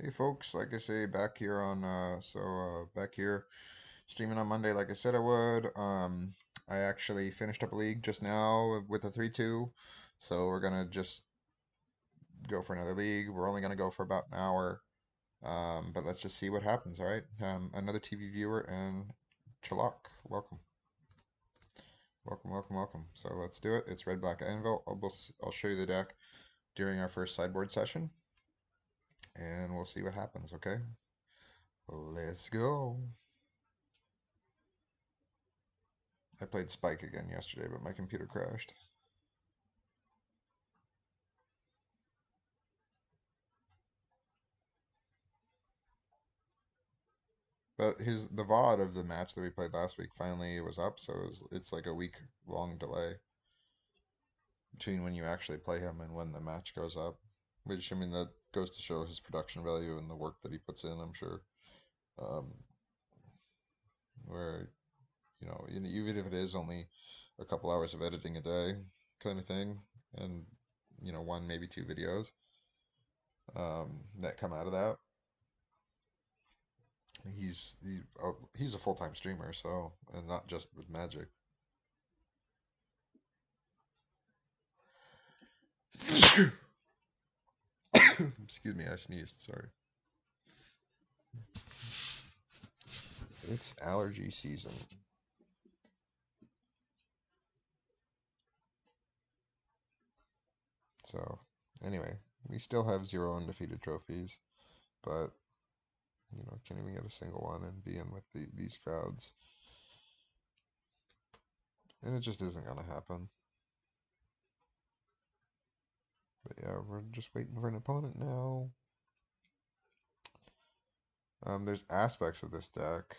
Hey folks, like I say, back here on back here streaming on Monday like I said I would. I actually finished up a league just now with a 3-2. So we're gonna just go for another league. We're only gonna go for about an hour. But let's just see what happens, all right? Another TV viewer and Chalak. Welcome. Welcome, welcome, welcome. So let's do it. It's red black anvil. I'll show you the deck during our first sideboard session and we'll see what happens, okay? Let's go. I played Spike again yesterday, but my computer crashed. But the VOD of the match that we played last week finally was up, so it's like a week long delay between when you actually play him and when the match goes up. Which I mean that goes to show his production value and the work that he puts in, I'm sure. Um, where even if it is only a couple hours of editing a day, kind of thing, and one maybe two videos that come out of that, he's a full time streamer, so and not just with Magic. Excuse me, I sneezed. Sorry. It's allergy season. So anyway, we still have 0 undefeated trophies, but can't even get a single one and be in with these crowds, and it just isn't gonna happen. But yeah, we're just waiting for an opponent now. There's aspects of this deck.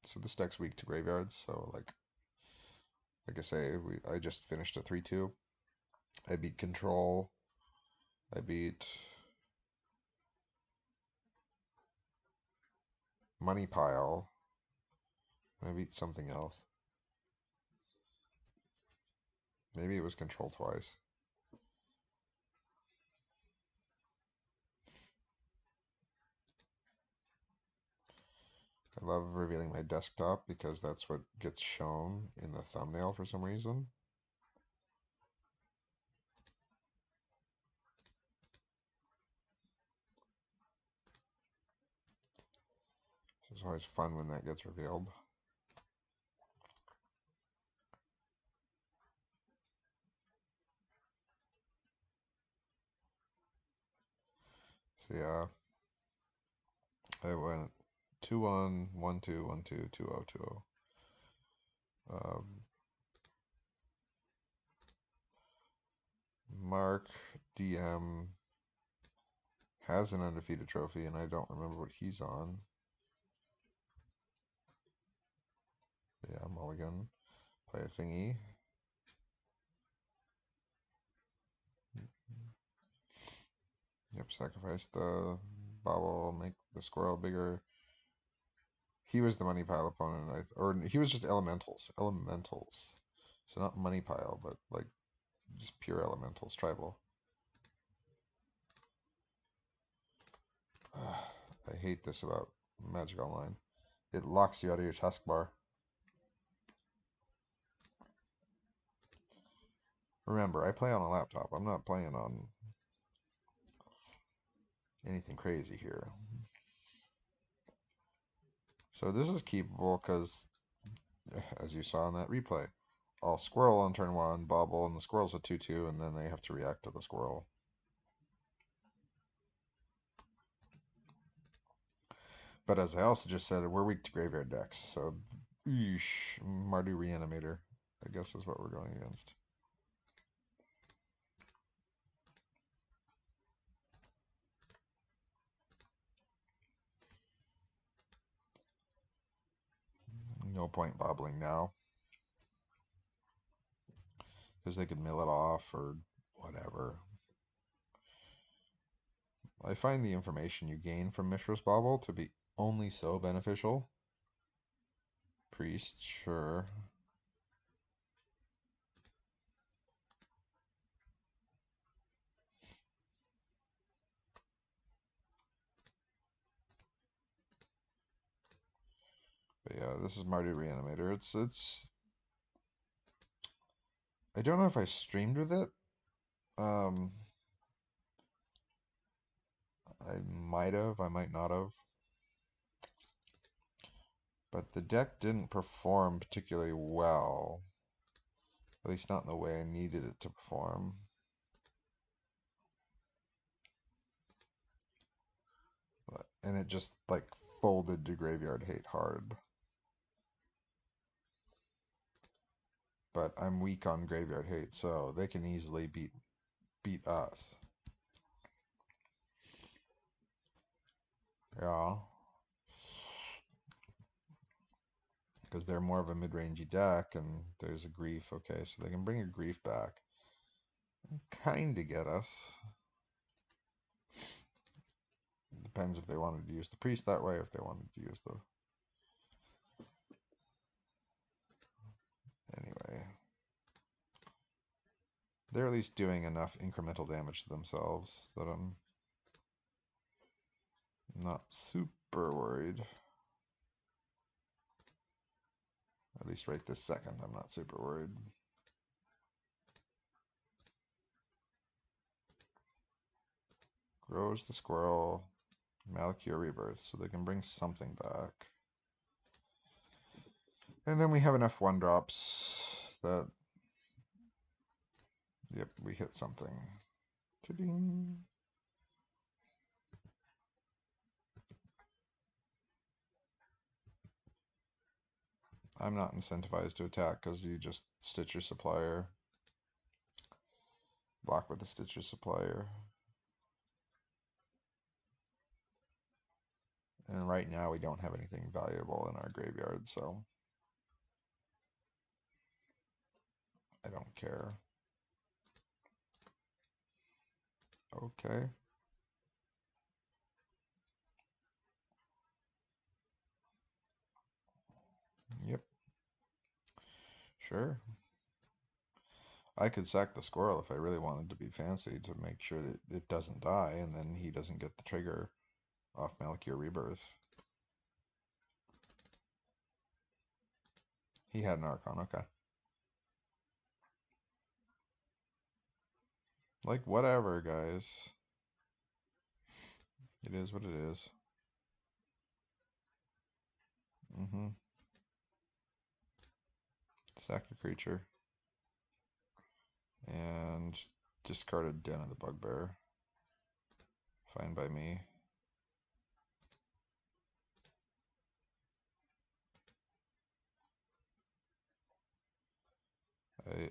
So this deck's weak to graveyards. So like I say, I just finished a 3-2. I beat Control. I beat Money Pile. And I beat something else. Maybe it was Control twice. I love revealing my desktop because that's what gets shown in the thumbnail for some reason. It's always fun when that gets revealed. So yeah, I went 2-1, 1-2, 1-2, 2-0, 2-0. Mark DM has an undefeated trophy, and I don't remember what he's on. Yeah, mulligan. Play a thingy. Yep, sacrifice the bobble, make the squirrel bigger. He was the money pile opponent, or he was just elementals. Elementals. So not money pile, but like just pure elementals, tribal. I hate this about Magic Online. It locks you out of your taskbar. Remember, I play on a laptop. I'm not playing on anything crazy here. So this is keepable because, as you saw in that replay, I'll squirrel on turn 1, bobble, and the squirrel's a 2-2, and then they have to react to the squirrel. But as I also just said, we're weak to graveyard decks, so Mardu Reanimator, I guess, is what we're going against. No point bobbling now, because they could mill it off or whatever. I find the information you gain from Mishra's Bobble to be only so beneficial. Priest, sure. this is Marty Reanimator. It's. I don't know if I streamed with it. I might have. I might not have. But the deck didn't perform particularly well. At least not in the way I needed it to perform. And it just like folded to Graveyard Hate hard. But I'm weak on Graveyard Hate, so they can easily beat us. Yeah. Because they're more of a mid-rangey deck, and there's a Grief. Okay, so they can bring a Grief back and kind of get us. It depends if they wanted to use the Priest that way, or if they wanted to use the... Anyway. They're at least doing enough incremental damage to themselves that I'm not super worried. At least right this second, I'm not super worried. Grows the Squirrel, Malakir Rebirth, so they can bring something back. And then we have enough 1-drops that... Yep, we hit something. Ta-ding! I'm not incentivized to attack because you just stitch your supplier. Block with the stitch your supplier. And right now we don't have anything valuable in our graveyard, so I don't care. Okay. Yep. Sure. I could sack the squirrel if I really wanted to be fancy to make sure that it doesn't die, and then he doesn't get the trigger off Malakir Rebirth. He had an Archon, okay. Like, whatever, guys. It is what it is. Sack your creature. And discarded Den of the Bugbear. Fine by me.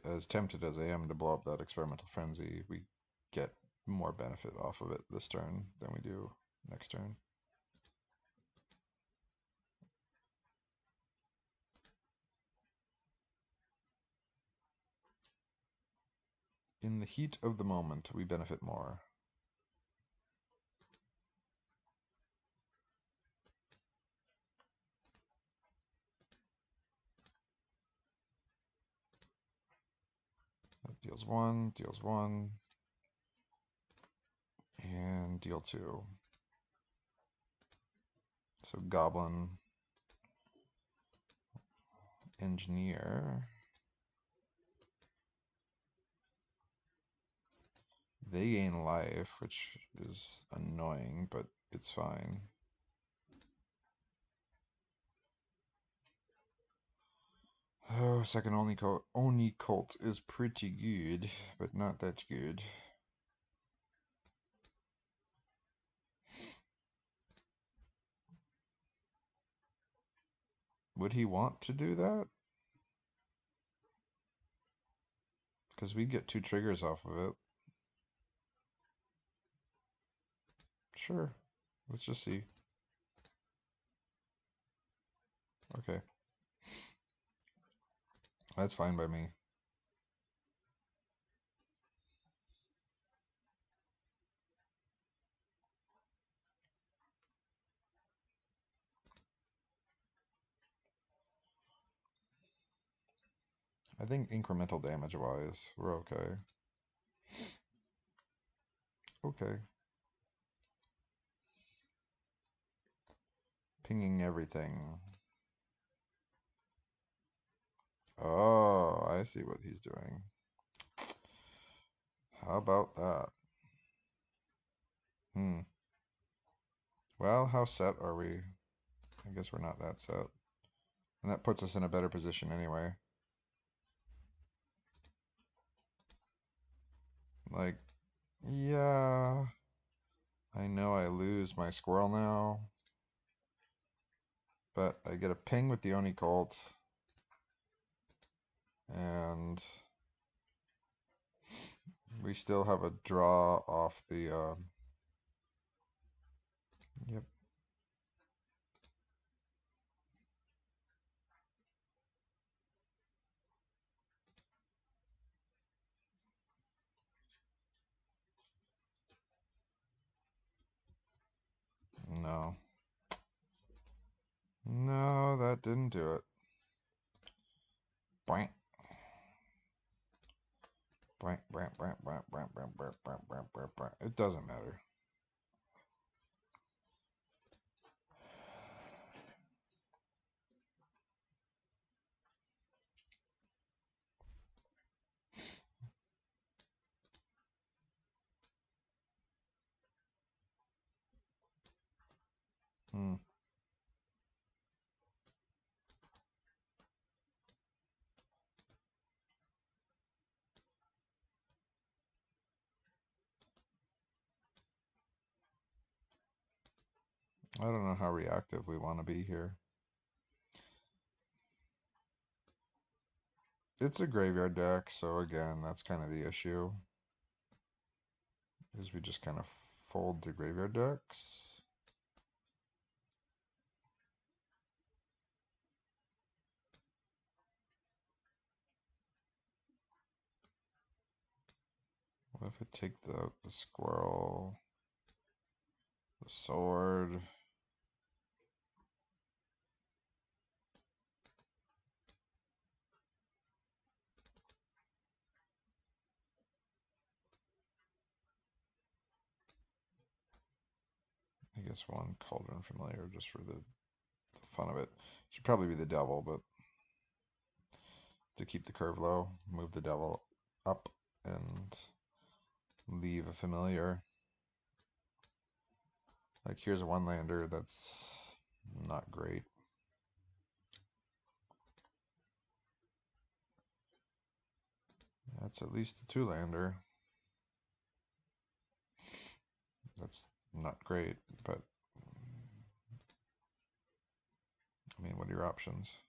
As tempted as I am to blow up that Experimental Frenzy, we get more benefit off of it this turn than we do next turn. In the heat of the moment, we benefit more. That deals 1, and deal 2. So Goblin, Engineer. They gain life, which is annoying, but it's fine. Oh, second Oni Cult is pretty good, but not that good. Would he want to do that? Because we get 2 triggers off of it. Sure. Let's just see. Okay. That's fine by me. I think incremental damage wise, we're okay. Okay. Pinging everything. Oh, I see what he's doing. How about that? Hmm. Well, how set are we? I guess we're not that set. And that puts us in a better position anyway. Like, yeah, I know I lose my squirrel now, but I get a ping with the Oni Colt, and we still have a draw off the, yep, no. No, that didn't do it. Boink. Boink, boink, boink, boink, boink, boink, boink, boink, boink, boink, boink. It doesn't matter. Hmm. I don't know how reactive we want to be here. It's a graveyard deck, so again, that's kind of the issue. Is we just kind of fold the graveyard decks. What if I take the squirrel, the sword? I guess one Cauldron Familiar just for the fun of it. Should probably be the devil, but to keep the curve low, move the devil up and leave a familiar. Like here's a one lander that's not great. That's at least a two lander. That's not great, but I mean, what are your options?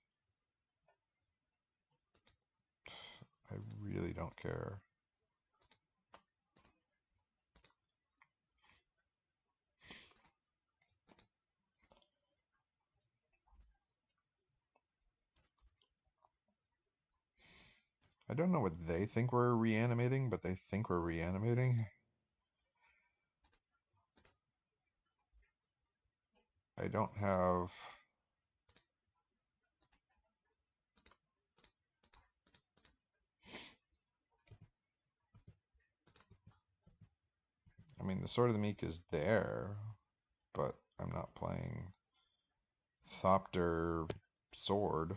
I really don't care. I don't know what they think we're reanimating, but they think we're reanimating. I don't have... I mean, the Sword of the Meek is there, but I'm not playing Thopter Sword,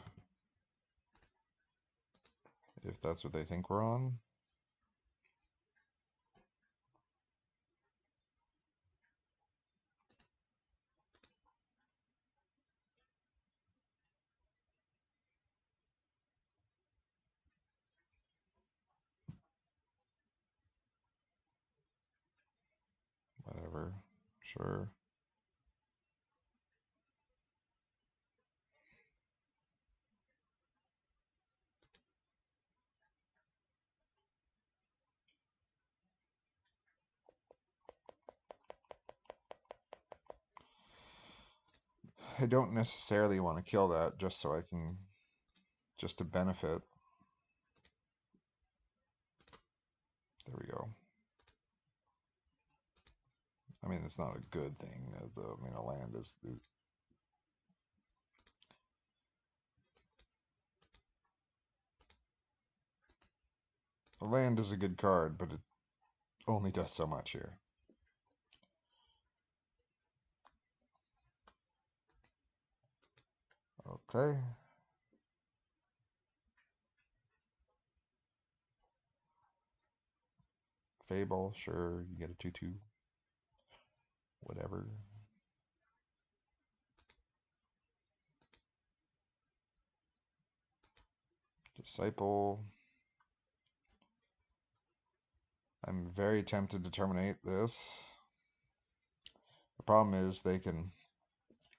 if that's what they think we're on. Whatever, sure. I don't necessarily want to kill that just so I can, just to benefit. There we go. I mean, it's not a good thing. I mean, a land is a land is a good card, but it only does so much here. Okay. Fable, sure, you get a 2/2. Whatever. Disciple. I'm very tempted to terminate this. The problem is they can,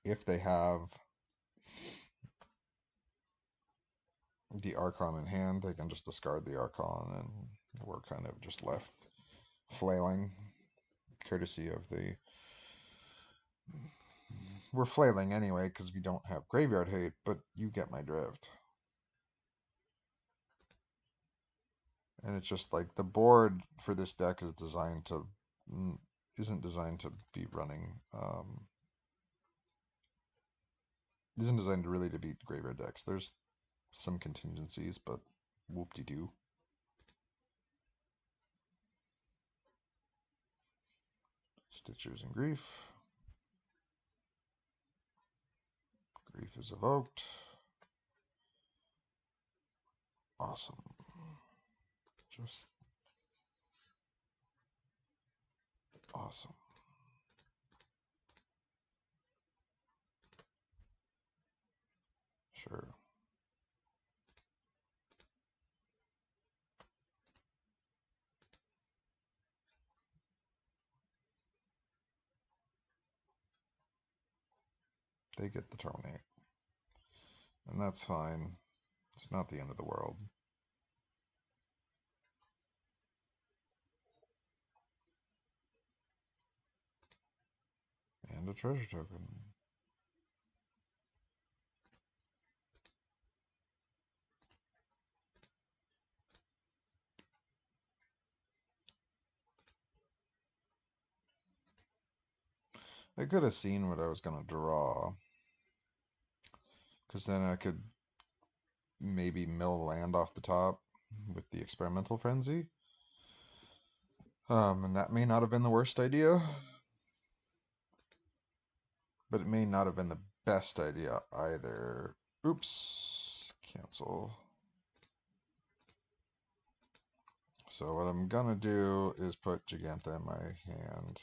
if they have the Archon in hand, they can just discard the Archon, and we're kind of just left flailing, courtesy of the... We're flailing anyway, because we don't have Graveyard Hate, but you get my drift. And it's just like, the board for this deck is designed to... isn't designed to be running... isn't designed really to beat Graveyard decks. There's some contingencies, but whoop-de-doo. Stitchers and Grief. Grief is evoked. Awesome. Just awesome. Sure. They get the terminate. And that's fine. It's not the end of the world. And a treasure token. I could have seen what I was going to draw. Because then I could maybe mill land off the top with the Experimental Frenzy. And that may not have been the worst idea. But it may not have been the best idea either. Oops. Cancel. So what I'm going to do is put Gigantha in my hand.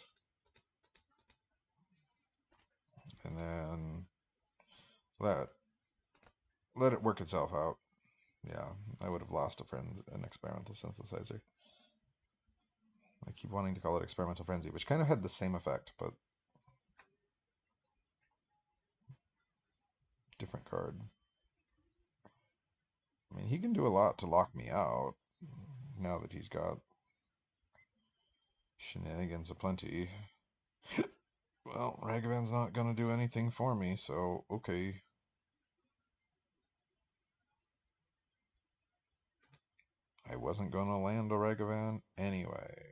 And then let it work itself out. Yeah, I would have lost an experimental synthesizer. I keep wanting to call it Experimental Frenzy, which kind of had the same effect, but different card. I mean, he can do a lot to lock me out now that he's got shenanigans aplenty. Well, Ragavan's not gonna do anything for me, so okay. I wasn't gonna land a Ragavan anyway.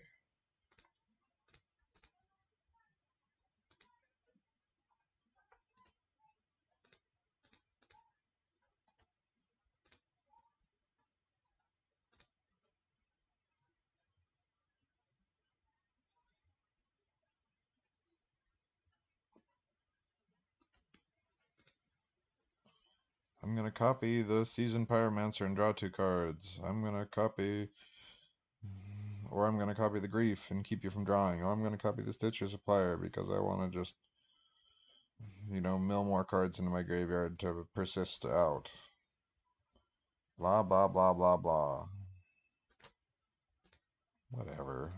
I'm gonna copy the Seasoned Pyromancer and draw 2 cards. I'm gonna copy... Or I'm gonna copy the Grief and keep you from drawing. Or I'm gonna copy the Stitcher Supplier because I want to just... mill more cards into my graveyard to persist out. Blah, blah, blah, blah, blah. Whatever.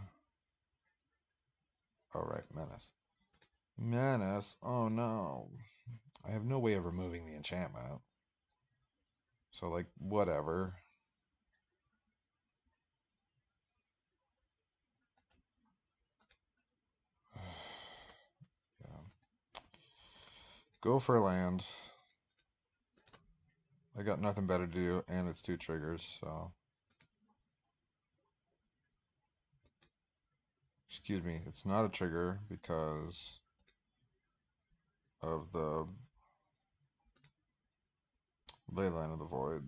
Alright, Menace. Menace? Oh no. I have no way of removing the enchantment. So, like, whatever. Yeah. Go for land. I got nothing better to do, and it's 2 triggers, so... Excuse me, it's not a trigger because of the Leyline of the Void.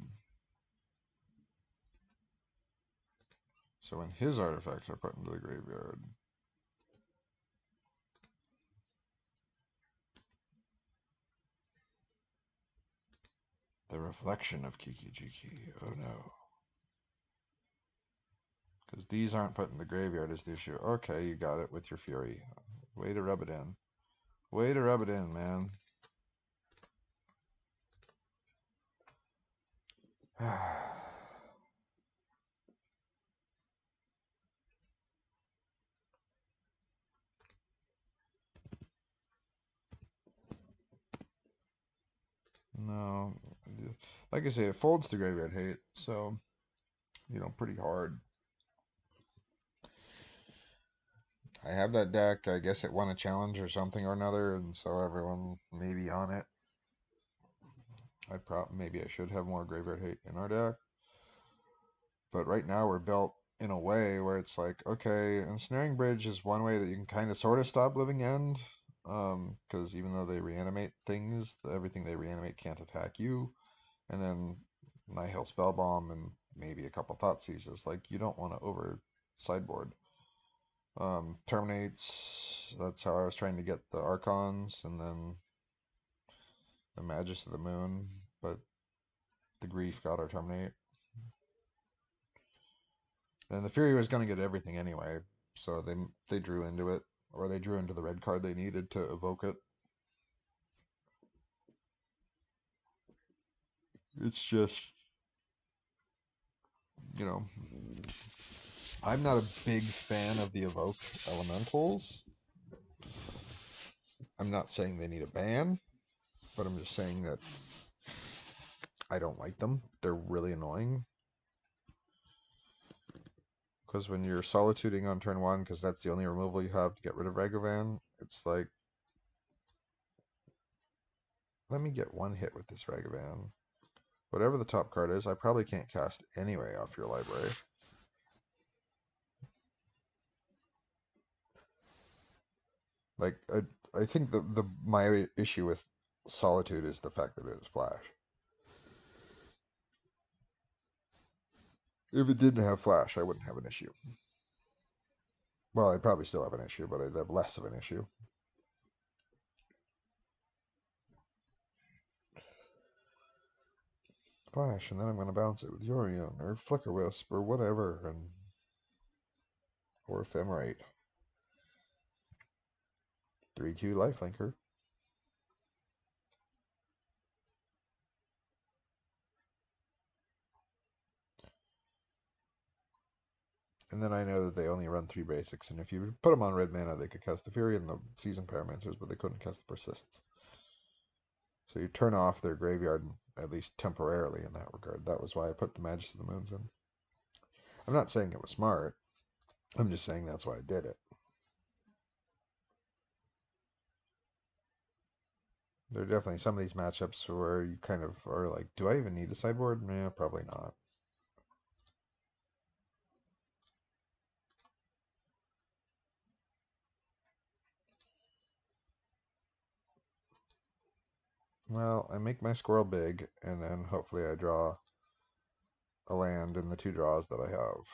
So when his artifacts are put into the graveyard... The reflection of Kiki Jiki. Oh no. Because these aren't put in the graveyard is the issue. Okay, you got it with your Fury. Way to rub it in. Way to rub it in, man. No. Like I say, it folds to graveyard hate, so, pretty hard. I have that deck. I guess it won a challenge or something or another, and so everyone may be on it. Maybe I should have more graveyard hate in our deck. But right now we're built in a way where it's like, okay, ensnaring bridge is one way that you can kind of sort of stop living end. Because even though they reanimate things, everything they reanimate can't attack you. And then Nihil Spellbomb and maybe a couple Thought Seizes. Like, you don't want to over sideboard. Terminates, that's how I was trying to get the Archons, and then the Magus of the Moon, but the Grief got our Terminate. And the Fury was going to get everything anyway, so they drew into it, or they drew into the red card they needed to evoke it. It's just, I'm not a big fan of the evoke elementals. I'm not saying they need a ban, but I'm just saying that I don't like them. They're really annoying. Because when you're solituding on turn 1, because that's the only removal you have to get rid of Ragavan, it's like, let me get one hit with this Ragavan. Whatever the top card is, I probably can't cast anyway off your library. Like, I think my issue with Solitude is the fact that it is flash. If it didn't have flash, I wouldn't have an issue. Well, I'd probably still have an issue, but I'd have less of an issue. Flash, and then I'm going to bounce it with Yorion, or Flicker Wisp, or whatever, or Ephemerate. 3/2 Lifelinker. And then I know that they only run 3 basics, and if you put them on red mana, they could cast the Fury and the Season Paramancers, but they couldn't cast the Persists. So you turn off their graveyard, at least temporarily in that regard. That was why I put the Magus of the Moons in. I'm not saying it was smart. I'm just saying that's why I did it. There are definitely some of these matchups where you kind of are like, do I even need a sideboard? Nah, probably not. Well, I make my squirrel big, and then hopefully I draw a land in the 2 draws that I have.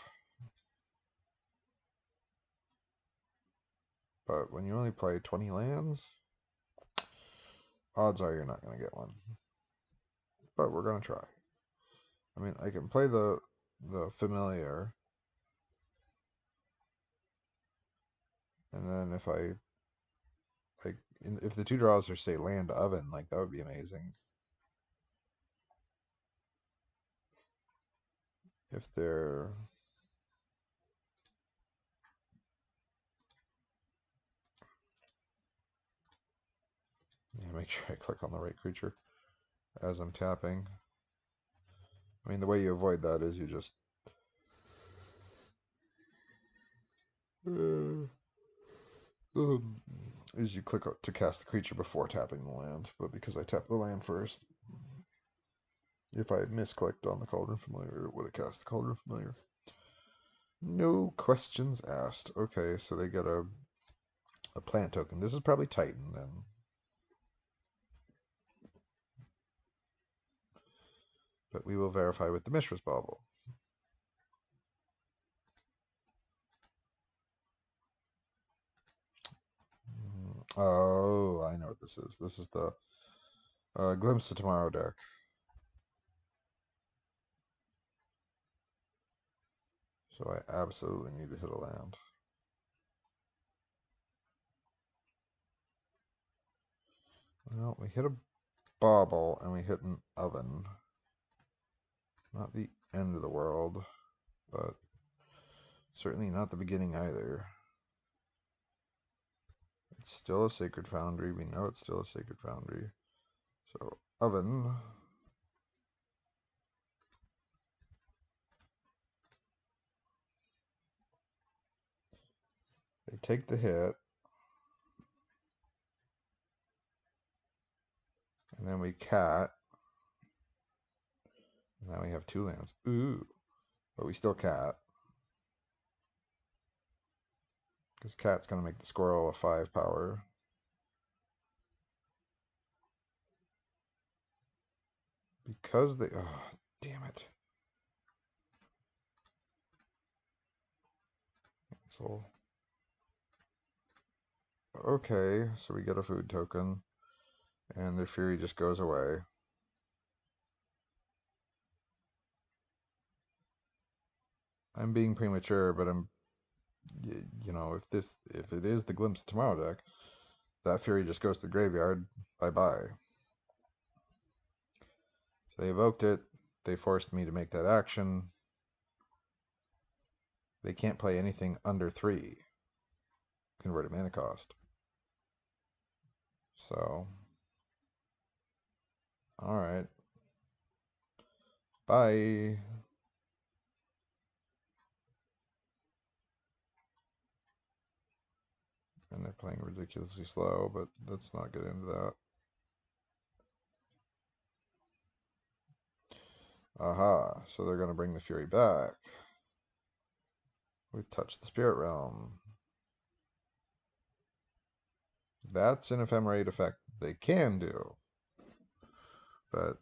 But when you only play 20 lands, odds are you're not going to get one. But we're going to try. I mean, I can play the familiar, and then if I if the 2 draws are, say, land oven, like, that would be amazing. If they're, make sure I click on the right creature as I'm tapping. I mean, the way you avoid that is you just is you click to cast the creature before tapping the land, but because I tapped the land first, if I had misclicked on the Cauldron Familiar, it would have cast the Cauldron Familiar. No questions asked. Okay, so they get a plant token. This is probably Titan then. But we will verify with the Mishra's Bauble. Oh, I know what this is. This is the Glimpse of Tomorrow deck. So I absolutely need to hit a land. Well, we hit a bauble and we hit an oven. Not the end of the world, but certainly not the beginning either. It's still a sacred foundry. We know it's still a sacred foundry. So, oven. They take the hit. And then we cat. And now we have 2 lands. Ooh. But we still cat. Because cat's going to make the squirrel a 5 power. Because they... Oh, damn it. Cancel. Okay, so we get a food token. And their fury just goes away. I'm being premature, but I'm... You know, if it is the Glimpse of Tomorrow deck, that fury just goes to the graveyard. Bye-bye. So they evoked it. They forced me to make that action. They can't play anything under 3 converted mana cost. So, alright. Bye. And they're playing ridiculously slow, but let's not get into that. Aha, so they're going to bring the Fury back. We touch the Spirit Realm. That's an ephemerate effect they can do. But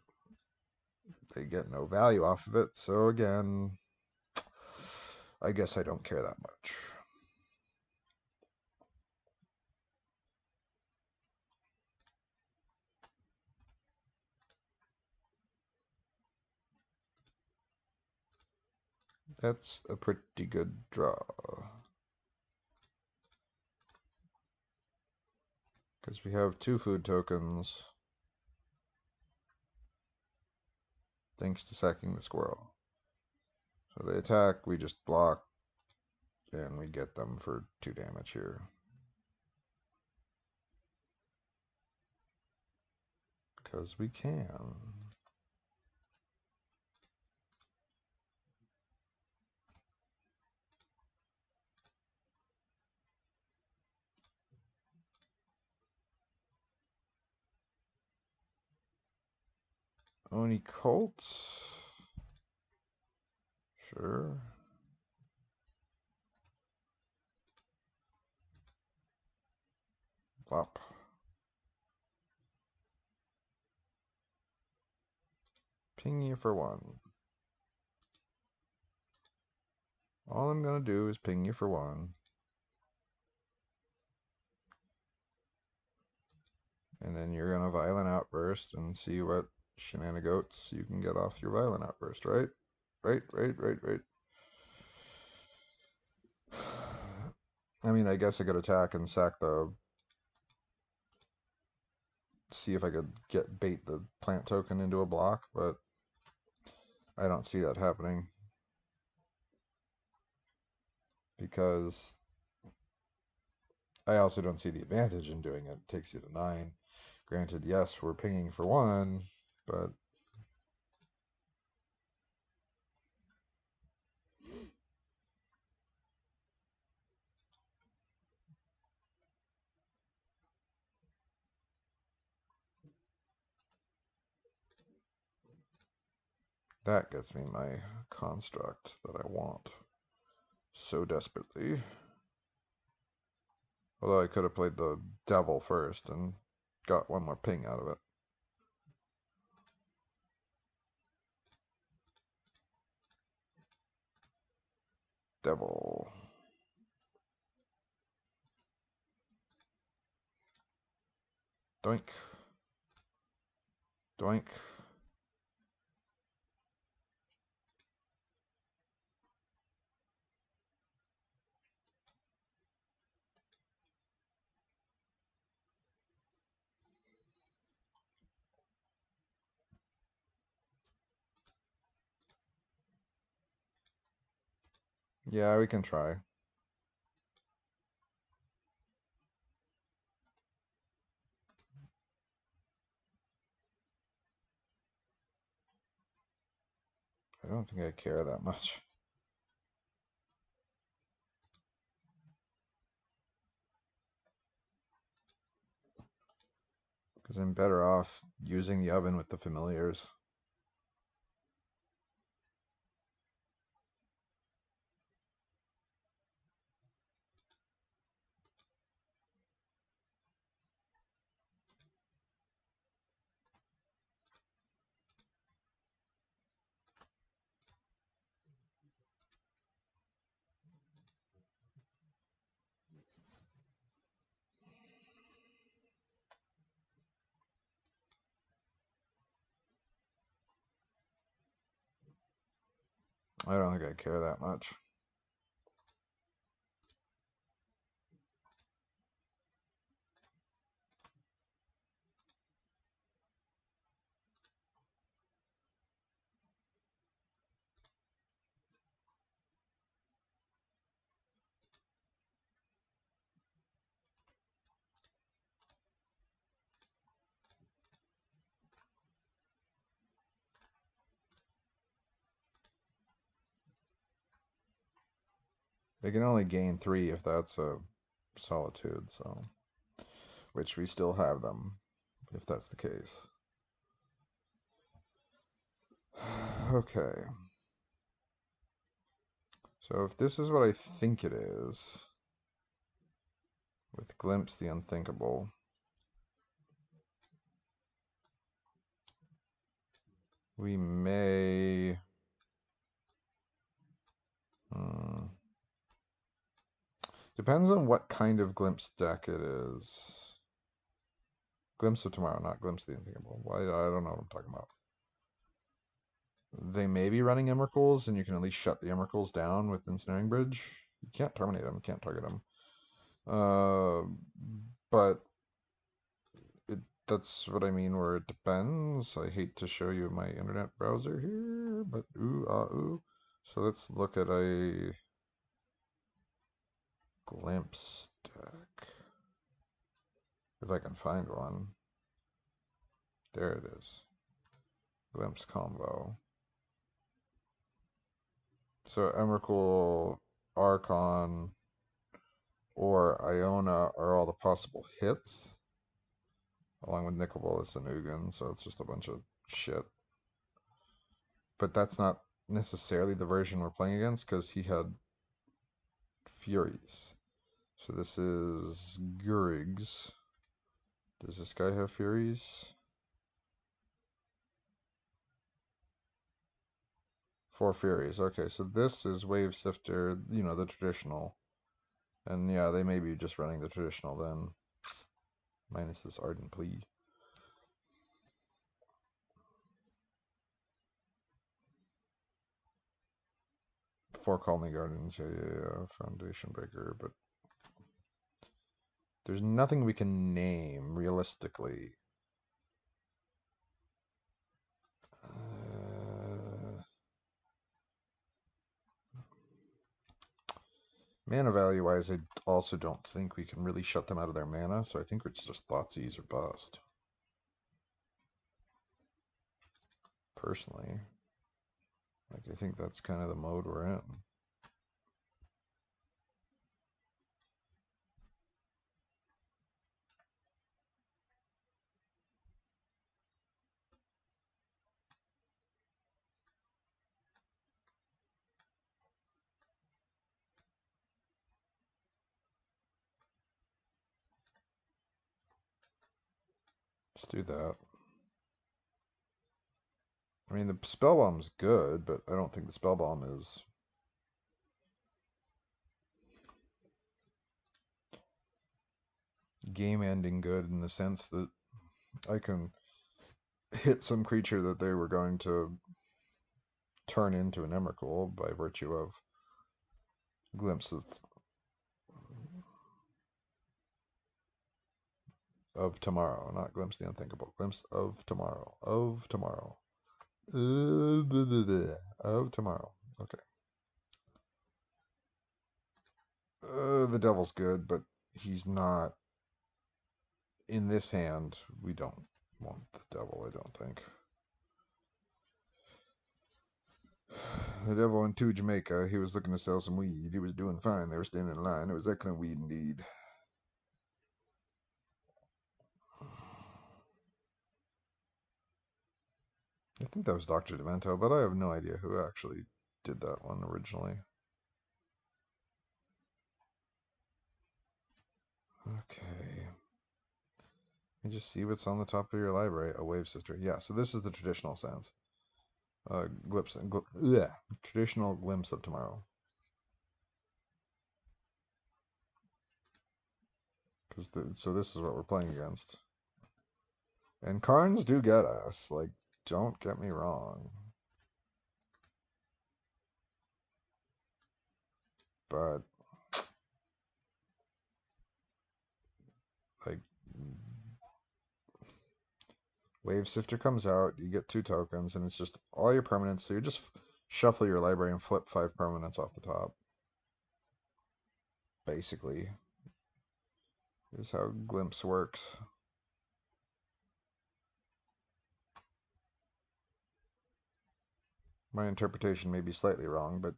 they get no value off of it, so again, I guess I don't care that much. That's a pretty good draw. Because we have 2 food tokens. Thanks to sacking the squirrel. So they attack, we just block, and we get them for 2 damage here. Because we can. Oni Colts? Sure. Plop. Ping you for 1. All I'm going to do is ping you for 1. And then you're going to Violent Outburst and see what shenanigans you can get off your Violent Outburst, right? Right. I mean, I guess I could attack and sack the... See if I could bait the plant token into a block, but I don't see that happening. Because I also don't see the advantage in doing it. It takes you to 9. Granted, yes, we're pinging for 1, but... That gets me my construct that I want so desperately. Although I could have played the devil first and got 1 more ping out of it. Devil. Doink. Doink. Yeah, we can try. I don't think I care that much. Because I'm better off using the oven with the familiars. I don't think I care that much. They can only gain 3 if that's a solitude, so which we still have them, if that's the case. Okay. So if this is what I think it is, with Glimpse the Unthinkable, we may... Depends on what kind of Glimpse deck it is. Glimpse of Tomorrow, not Glimpse the Unthinkable. Well, I don't know what I'm talking about. They may be running Emrakuls, and you can at least shut the Emrakuls down with Ensnaring Bridge. You can't terminate them, you can't target them. But that's what I mean, where it depends. I hate to show you my internet browser here, but ooh. So let's look at a Glimpse deck. If I can find one. There it is. Glimpse combo. So Emrakul, Archon, or Iona are all the possible hits, along with Nicol Bolas and Ugin, so it's just a bunch of shit. But that's not necessarily the version we're playing against, because he had Furies. So this is Gurig's. Does this guy have Furies? 4 Furies. Okay, so this is Wave Sifter, you know, the traditional. And yeah, they may be just running the traditional then. Minus this Ardent Plea. Four Colony Gardens, yeah. Foundation Breaker, but there's nothing we can name realistically. Mana value wise, I also don't think we can really shut them out of their mana, so I think it's just Thoughtseize or bust. Personally. Like, I think that's kind of the mode we're in. Let's do that. I mean, the Spell Bomb's good, but I don't think the Spell Bomb is game-ending good in the sense that I can hit some creature that they were going to turn into an Emrakul by virtue of Glimpse of Tomorrow, not Glimpse the Unthinkable. Glimpse of Tomorrow. Of Tomorrow. Of Tomorrow. Okay. The devil's good, but he's not. In this hand, we don't want the devil, I don't think. The devil went to Jamaica. He was looking to sell some weed. He was doing fine. They were standing in line. It was excellent weed indeed. I think that was Dr. Demento, but I have no idea who actually did that one originally. Okay. Let me just see what's on the top of your library. A wave sister. Yeah, so this is the traditional sense. Traditional glimpse of tomorrow. So this is what we're playing against. And Karns do get us. Like, don't get me wrong. But, like, Wave Sifter comes out, you get 2 tokens, and it's just all your permanents. So you just shuffle your library and flip 5 permanents off the top. Basically, is how Glimpse works. My interpretation may be slightly wrong, but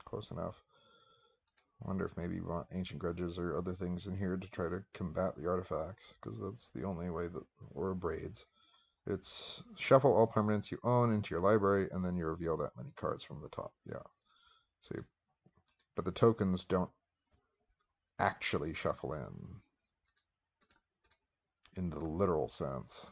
close enough. I wonder if maybe you want Ancient Grudges or other things in here to try to combat the artifacts, because that's the only way that, or Braids. It's shuffle all permanents you own into your library, and then you reveal that many cards from the top. Yeah. See, but the tokens don't actually shuffle in the literal sense.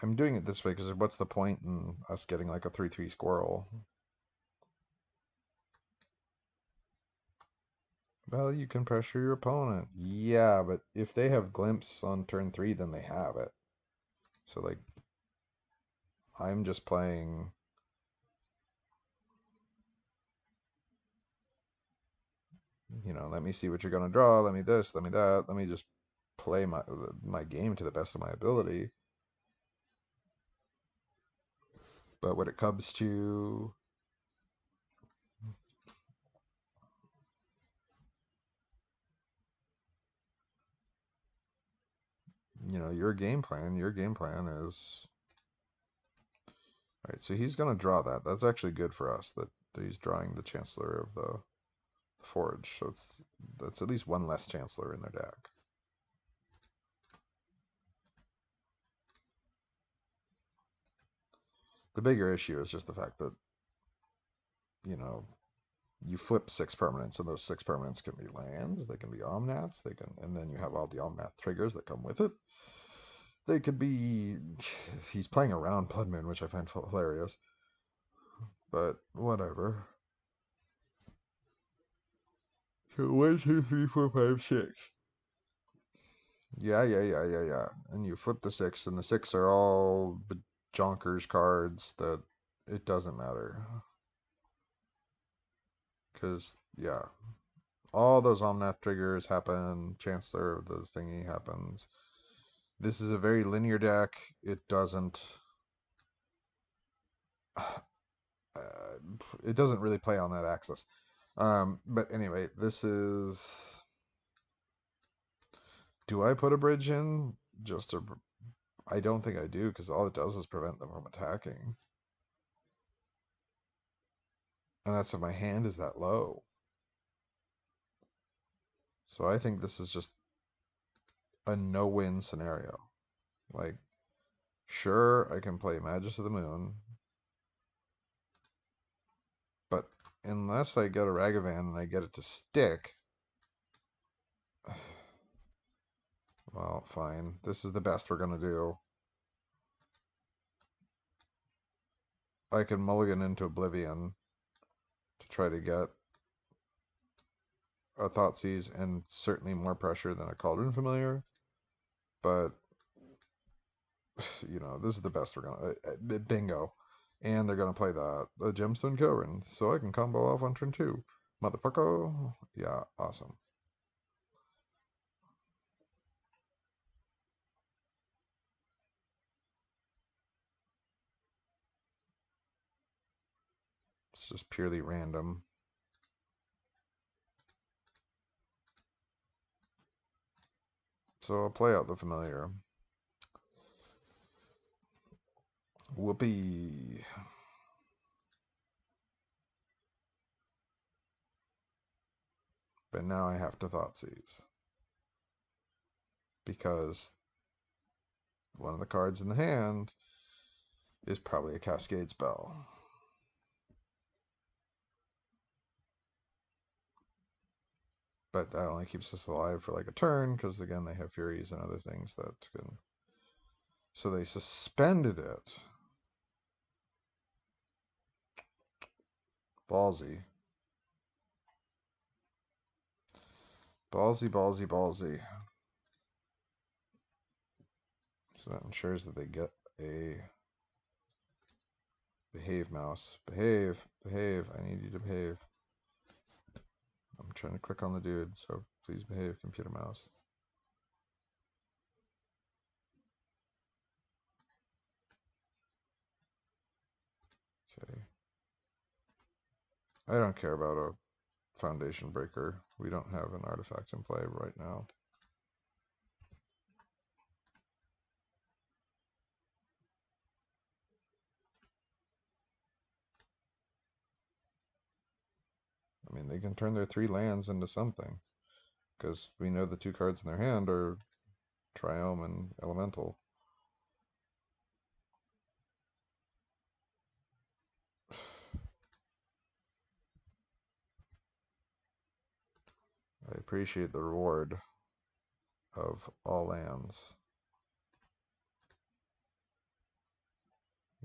I'm doing it this way because what's the point in us getting like a 3/3 squirrel? Well, you can pressure your opponent. Yeah, but if they have Glimpse on turn 3, then they have it. So, like, I'm just playing... You know, let me see what you're going to draw. Let me this, let me that. Let me just play my game to the best of my ability. But when it comes to... You know, your game plan is... Alright, so he's going to draw that. That's actually good for us, that he's drawing the Chancellor of the Forge. So that's at least one less Chancellor in their deck. The bigger issue is just the fact that, you know, you flip 6 permanents, and those 6 permanents can be lands, they can be Omnats, and then you have all the Omnath triggers that come with it. They could be... He's playing around Blood Moon, which I find hilarious. But, whatever. So 1, 2, 3, 4, 5, 6. Yeah. And you flip the 6, and the 6 are all jonkers cards that it doesn't matter. Because, yeah, all those Omnath triggers happen, Chancellor of the thingy happens. This is a very linear deck. It doesn't... it doesn't really play on that axis. But anyway, this is... Do I put a bridge in? Just to... I don't think I do, because all it does is prevent them from attacking. And that's if my hand is that low. So I think this is just a no-win scenario. Like, sure, I can play Magus of the Moon, but unless I get a Ragavan and I get it to stick... Well, fine. This is the best we're going to do. I can mulligan into Oblivion to try to get a Thoughtseize and certainly more pressure than a Cauldron Familiar. But, you know, this is the best we're going to... bingo. And they're going to play that. The Gemstone Kilrin. So I can combo off on turn 2. Motherfucker. Yeah, awesome. It's just purely random. So I'll play out the familiar. Whoopee. But now I have to Thoughtseize. Because one of the cards in the hand is probably a Cascade spell. But that only keeps us alive for like a turn, because again, they have Furies and other things that can... So they suspended it. Ballsy. Ballsy, ballsy, ballsy. So that ensures that they get a... Behave, mouse. Behave. Behave. I need you to behave. I'm trying to click on the dude, so please behave, computer mouse. Okay. I don't care about a foundation breaker. We don't have an artifact in play right now. I mean, they can turn their 3 lands into something, because we know the 2 cards in their hand are Triome and Elemental. I appreciate the reward of all lands.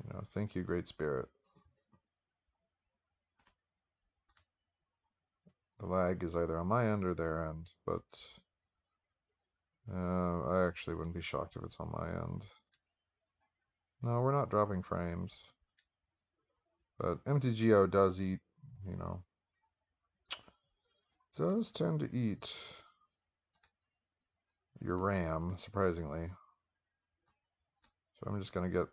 You know, thank you, Great Spirit. The lag is either on my end or their end, but I actually wouldn't be shocked if it's on my end. No, we're not dropping frames. But MTGO does eat, you know, does tend to eat your RAM, surprisingly. So I'm just going to get,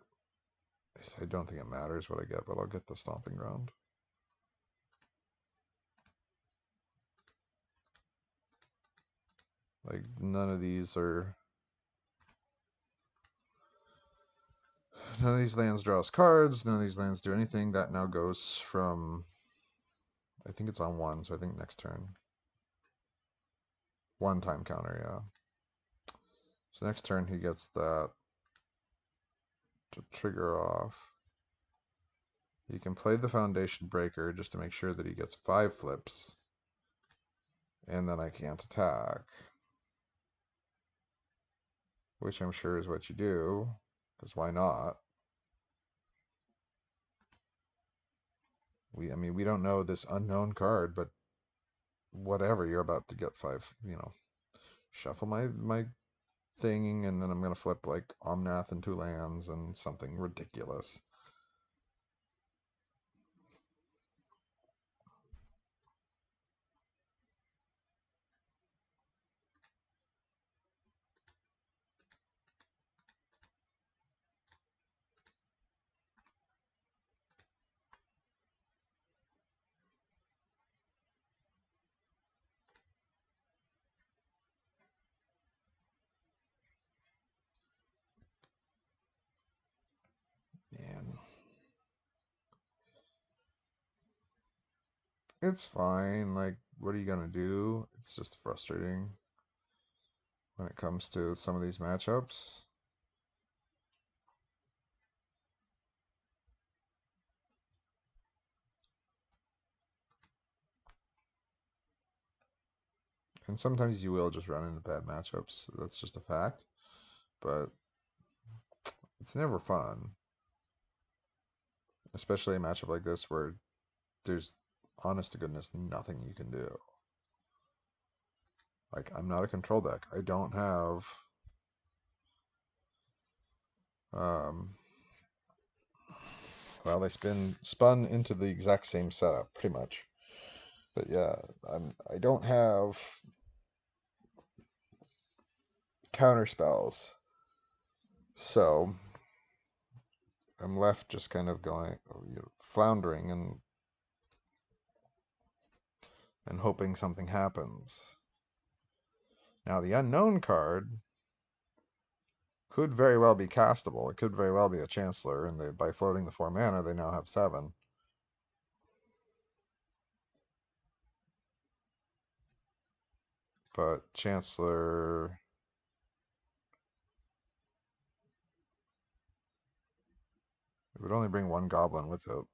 I don't think it matters what I get, but I'll get the Stomping Ground. Like, none of these lands draw us cards, none of these lands do anything. That now goes from, I think it's on 1, so I think next turn. 1 time counter, yeah. So next turn he gets that to trigger off. He can play the Foundation Breaker just to make sure that he gets 5 flips. And then I can't attack. Which I'm sure is what you do, because why not? I mean, we don't know this unknown card, but whatever, you're about to get 5, you know. Shuffle my thing, and then I'm going to flip like Omnath and 2 lands and something ridiculous. Man. It's fine. Like, what are you going to do? It's just frustrating when it comes to some of these matchups. And sometimes you will just run into bad matchups. That's just a fact. But it's never fun. Especially a matchup like this where there's, honest to goodness, nothing you can do. Like, I'm not a control deck. I don't have... well, they spun into the exact same setup, pretty much. But yeah, I don't have counter spells. So I'm left just kind of going, floundering, and and hoping something happens. Now, the unknown card could very well be castable. It could very well be a Chancellor, and by floating the 4 mana, they now have 7. But Chancellor... it would only bring 1 Goblin with it.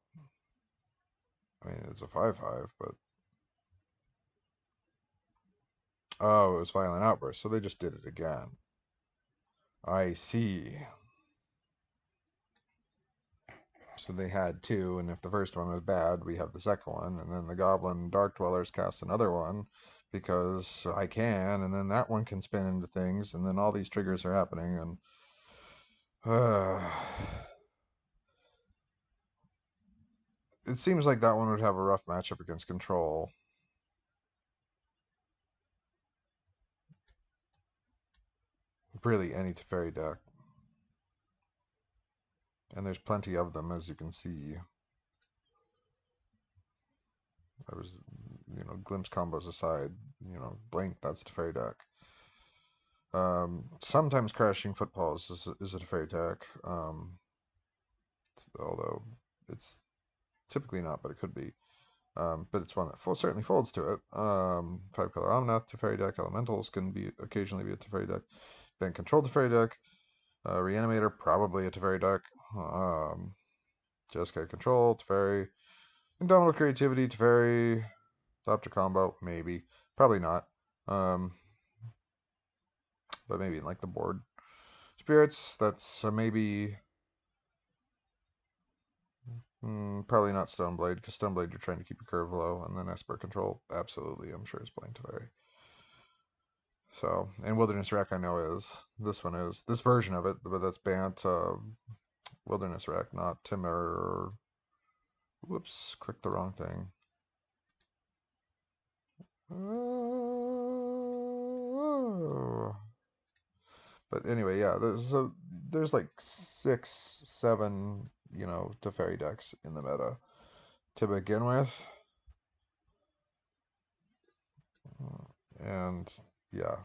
I mean, it's a 5/5, but... oh, it was Violent Outburst, so they just did it again. I see. So they had 2, and if the first one was bad, we have the second one, and then the Goblin Dark Dwellers cast another one, because I can, and then that one can spin into things, and then all these triggers are happening, and... it seems like that one would have a rough matchup against Control. Really, any Teferi deck. And there's plenty of them, as you can see. I was, glimpse combos aside, blink, that's Teferi deck. Sometimes Crashing Footfalls is a Teferi deck. Although it's typically not, but it could be. But it's one that certainly folds to it. 5-color Omnath Teferi deck. Elementals can occasionally be a Teferi deck. Band Control Teferi deck. Reanimator, probably a Teferi deck. Jeskai Control, Teferi. Indomitable Creativity, Teferi. Adopter Combo, maybe. Probably not. But maybe in like the board. Spirits, that's maybe... probably not Stoneblade, because Stoneblade you're trying to keep your curve low, and then Esper Control, absolutely, I'm sure is playing Teferi. So, and Wilderness Wreck I know is. This one is. This version of it, but that's Bant Wilderness Wreck, not Timur. Whoops, clicked the wrong thing. But anyway, yeah, there's like 6, 7, Teferi decks in the meta to begin with. And yeah,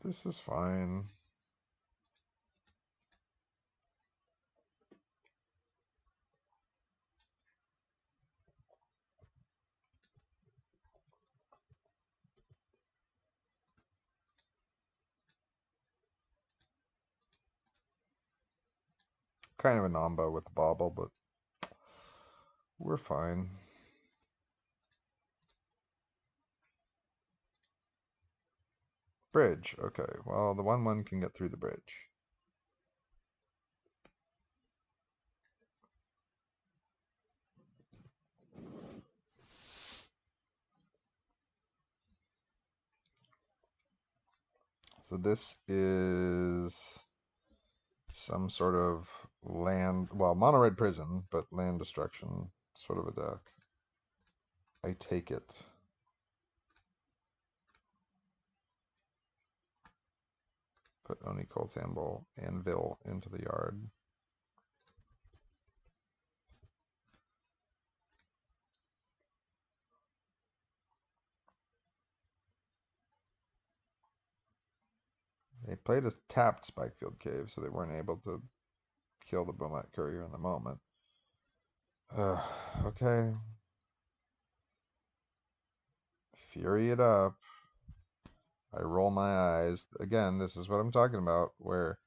this is fine. Kind of a nombo with the bobble, but we're fine. Bridge. Okay, well, the 1/1 can get through the bridge. So this is some sort of land, well, mono red prison, but land destruction sort of a deck. I take it. Put Oni Cold Anvil into the yard. They played a tapped Spikefield Cave, so they weren't able to kill the Bomat Courier in the moment. Okay. Fury it up. I roll my eyes. Again, this is what I'm talking about, where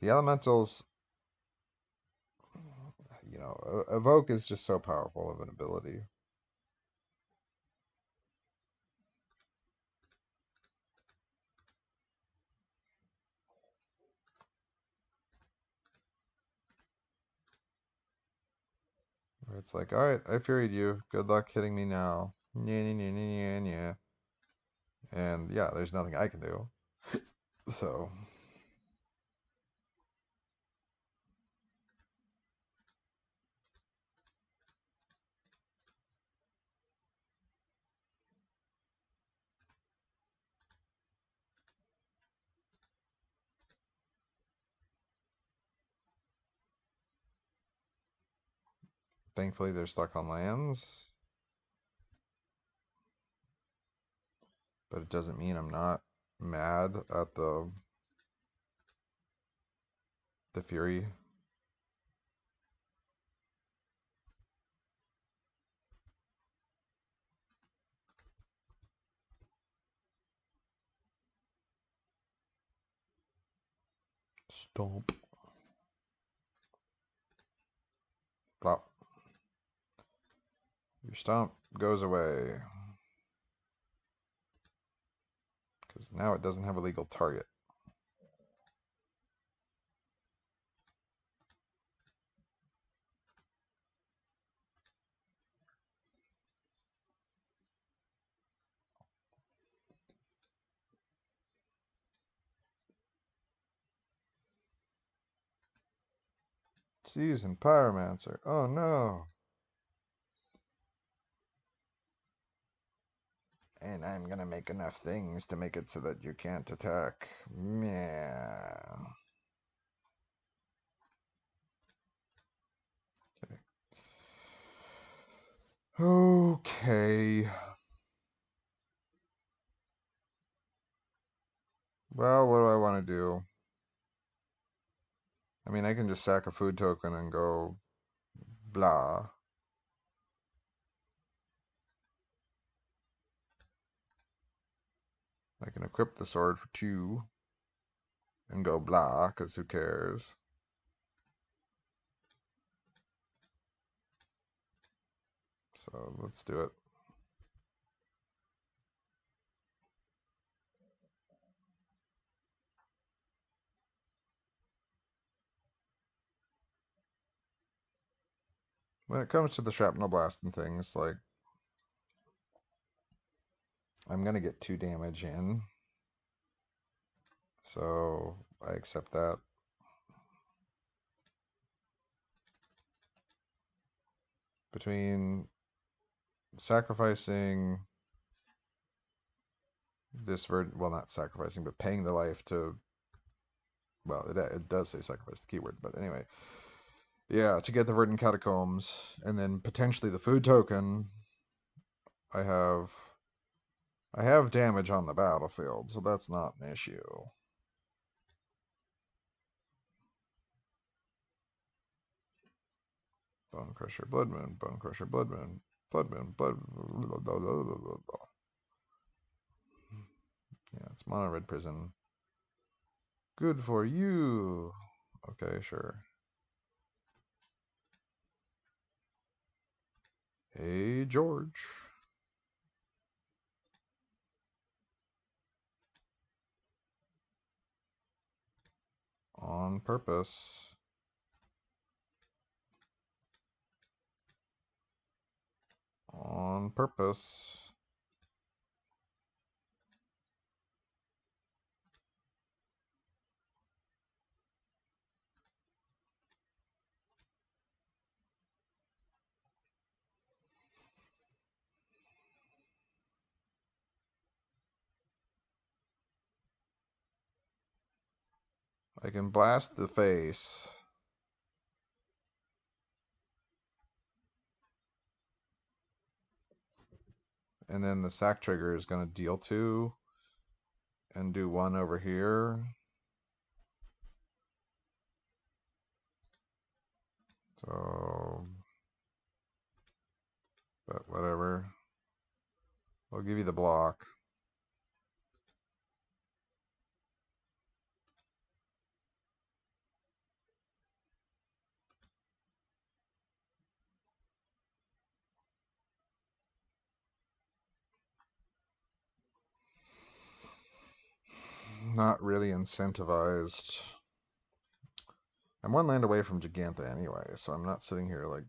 the elementals, Evoke is just so powerful of an ability. Where it's like, alright, I furied you. Good luck hitting me now. Yeah. And yeah, there's nothing I can do. So... thankfully, they're stuck on lands. But it doesn't mean I'm not mad at the Fury. Stomp. Plop. Your stomp goes away. Because now it doesn't have a legal target. Seasoned Pyromancer. Oh no. And I'm gonna make enough things to make it so that you can't attack. Yeah. Okay. Well, what do I want to do? I mean, I can just sack a food token and go blah. I can equip the sword for 2 and go blah, because who cares? So let's do it. When it comes to the shrapnel blast and things, like, I'm going to get 2 damage in. So I accept that. Between sacrificing this well, not sacrificing, but paying the life to, well, it does say sacrifice the keyword, but anyway. Yeah, to get the verdant catacombs, and then potentially the food token, I have damage on the battlefield, so that's not an issue. Bone Crusher, Blood Moon, Bone Crusher, Blood Moon, Blood Moon, Blood. Blah, blah, blah, blah, blah. Yeah, it's Mono Red Prison. Good for you. Okay, sure. Hey, George. On purpose. On purpose. I can blast the face. And then the sack trigger is going to deal 2 and do 1 over here. So, but whatever. I'll give you the block. Not really incentivized. I'm 1 land away from Gigantha anyway, so I'm not sitting here like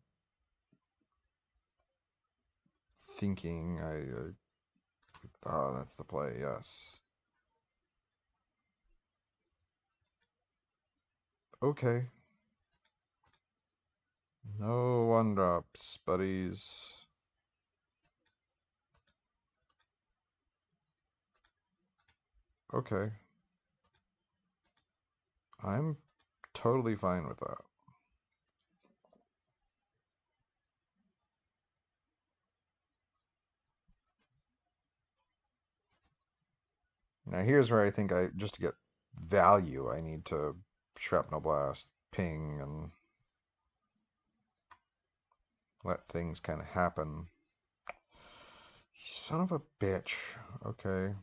thinking oh, that's the play, yes. Okay. No 1-drops, buddies. Okay. I'm totally fine with that. Now here's where I think just to get value, I need to Shrapnel Blast, ping, and let things kind of happen. Son of a bitch. Okay.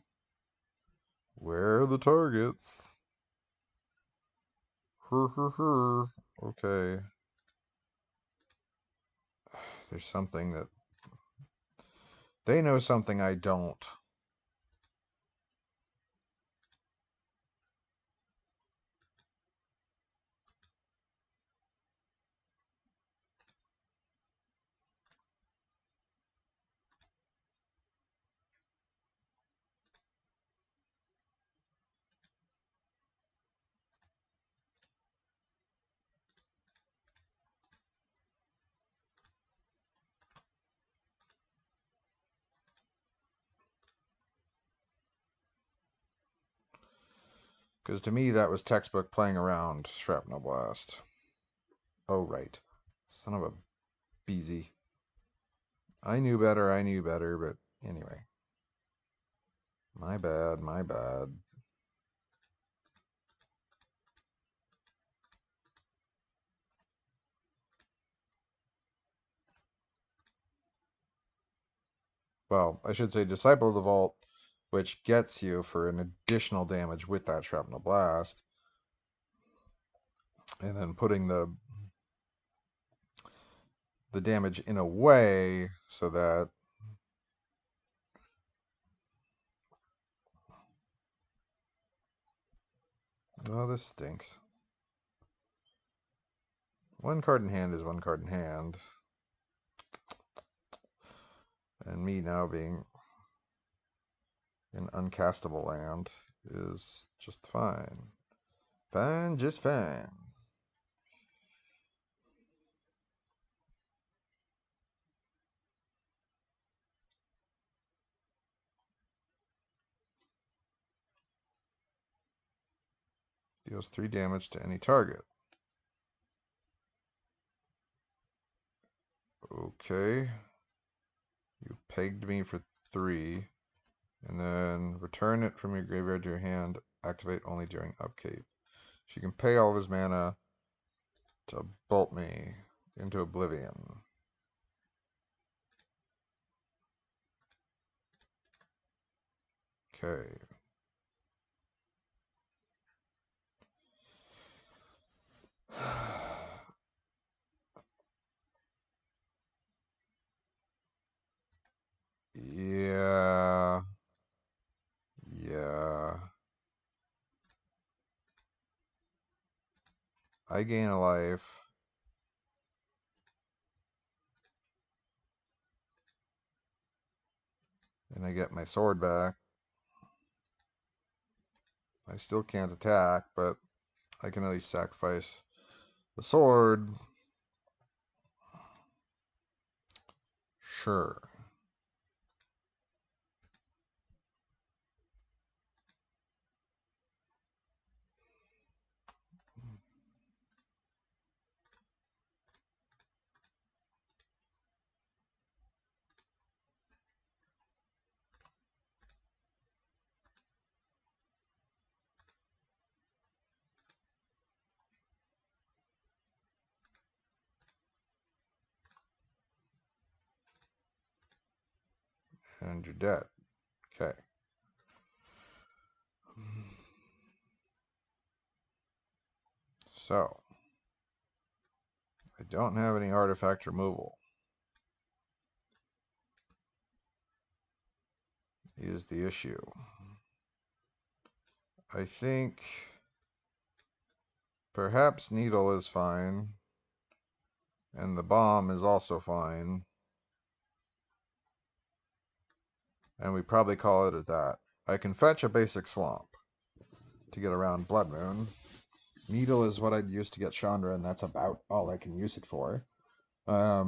Where are the targets? Okay. There's something that... They know something I don't. Because to me, that was textbook playing around Shrapnel Blast. Oh, right. Son of a beezy. I knew better, but anyway. My bad, my bad. Well, I should say Disciple of the Vault, which gets you for an additional damage with that Shrapnel Blast. And then putting the damage in a way so that... Oh, this stinks. One card in hand is one card in hand. And me now being in uncastable land is just fine. Fine, just fine. Deals 3 damage to any target. Okay. You pegged me for 3. And then return it from your graveyard to your hand. Activate only during upkeep. So you can pay all of his mana to bolt me into oblivion. Okay. Yeah. Yeah. I gain a life. And I get my sword back. I still can't attack, but I can at least sacrifice the sword. Sure. And you're dead. Okay. So, I don't have any artifact removal. Is the issue. I think perhaps Needle is fine. And the bomb is also fine. And we probably call it at that. I can fetch a basic swamp to get around Blood Moon. Needle is what I'd use to get Chandra, and that's about all I can use it for. I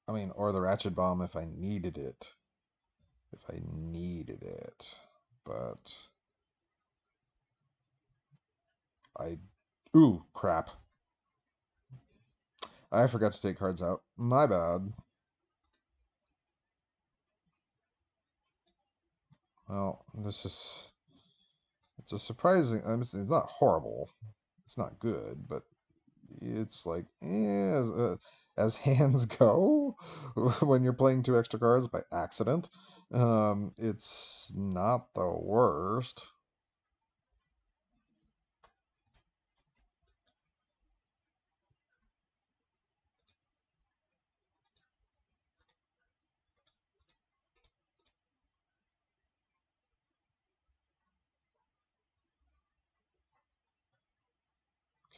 mean, or the Ratchet Bomb if I needed it. If I needed it. But... Ooh, crap. I forgot to take cards out. My bad. Well, it's a surprising. I mean, it's not horrible. It's not good, but it's like as hands go when you're playing two extra cards by accident. It's not the worst.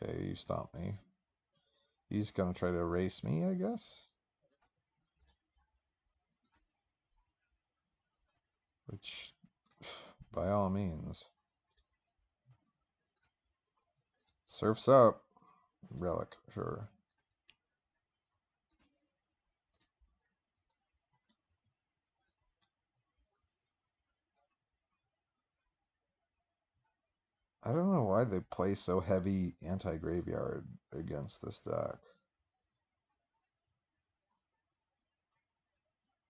Okay, you stop me. He's gonna try to erase me, I guess. Which, by all means, surfs up. Relic, sure. I don't know why they play so heavy anti-graveyard against this deck.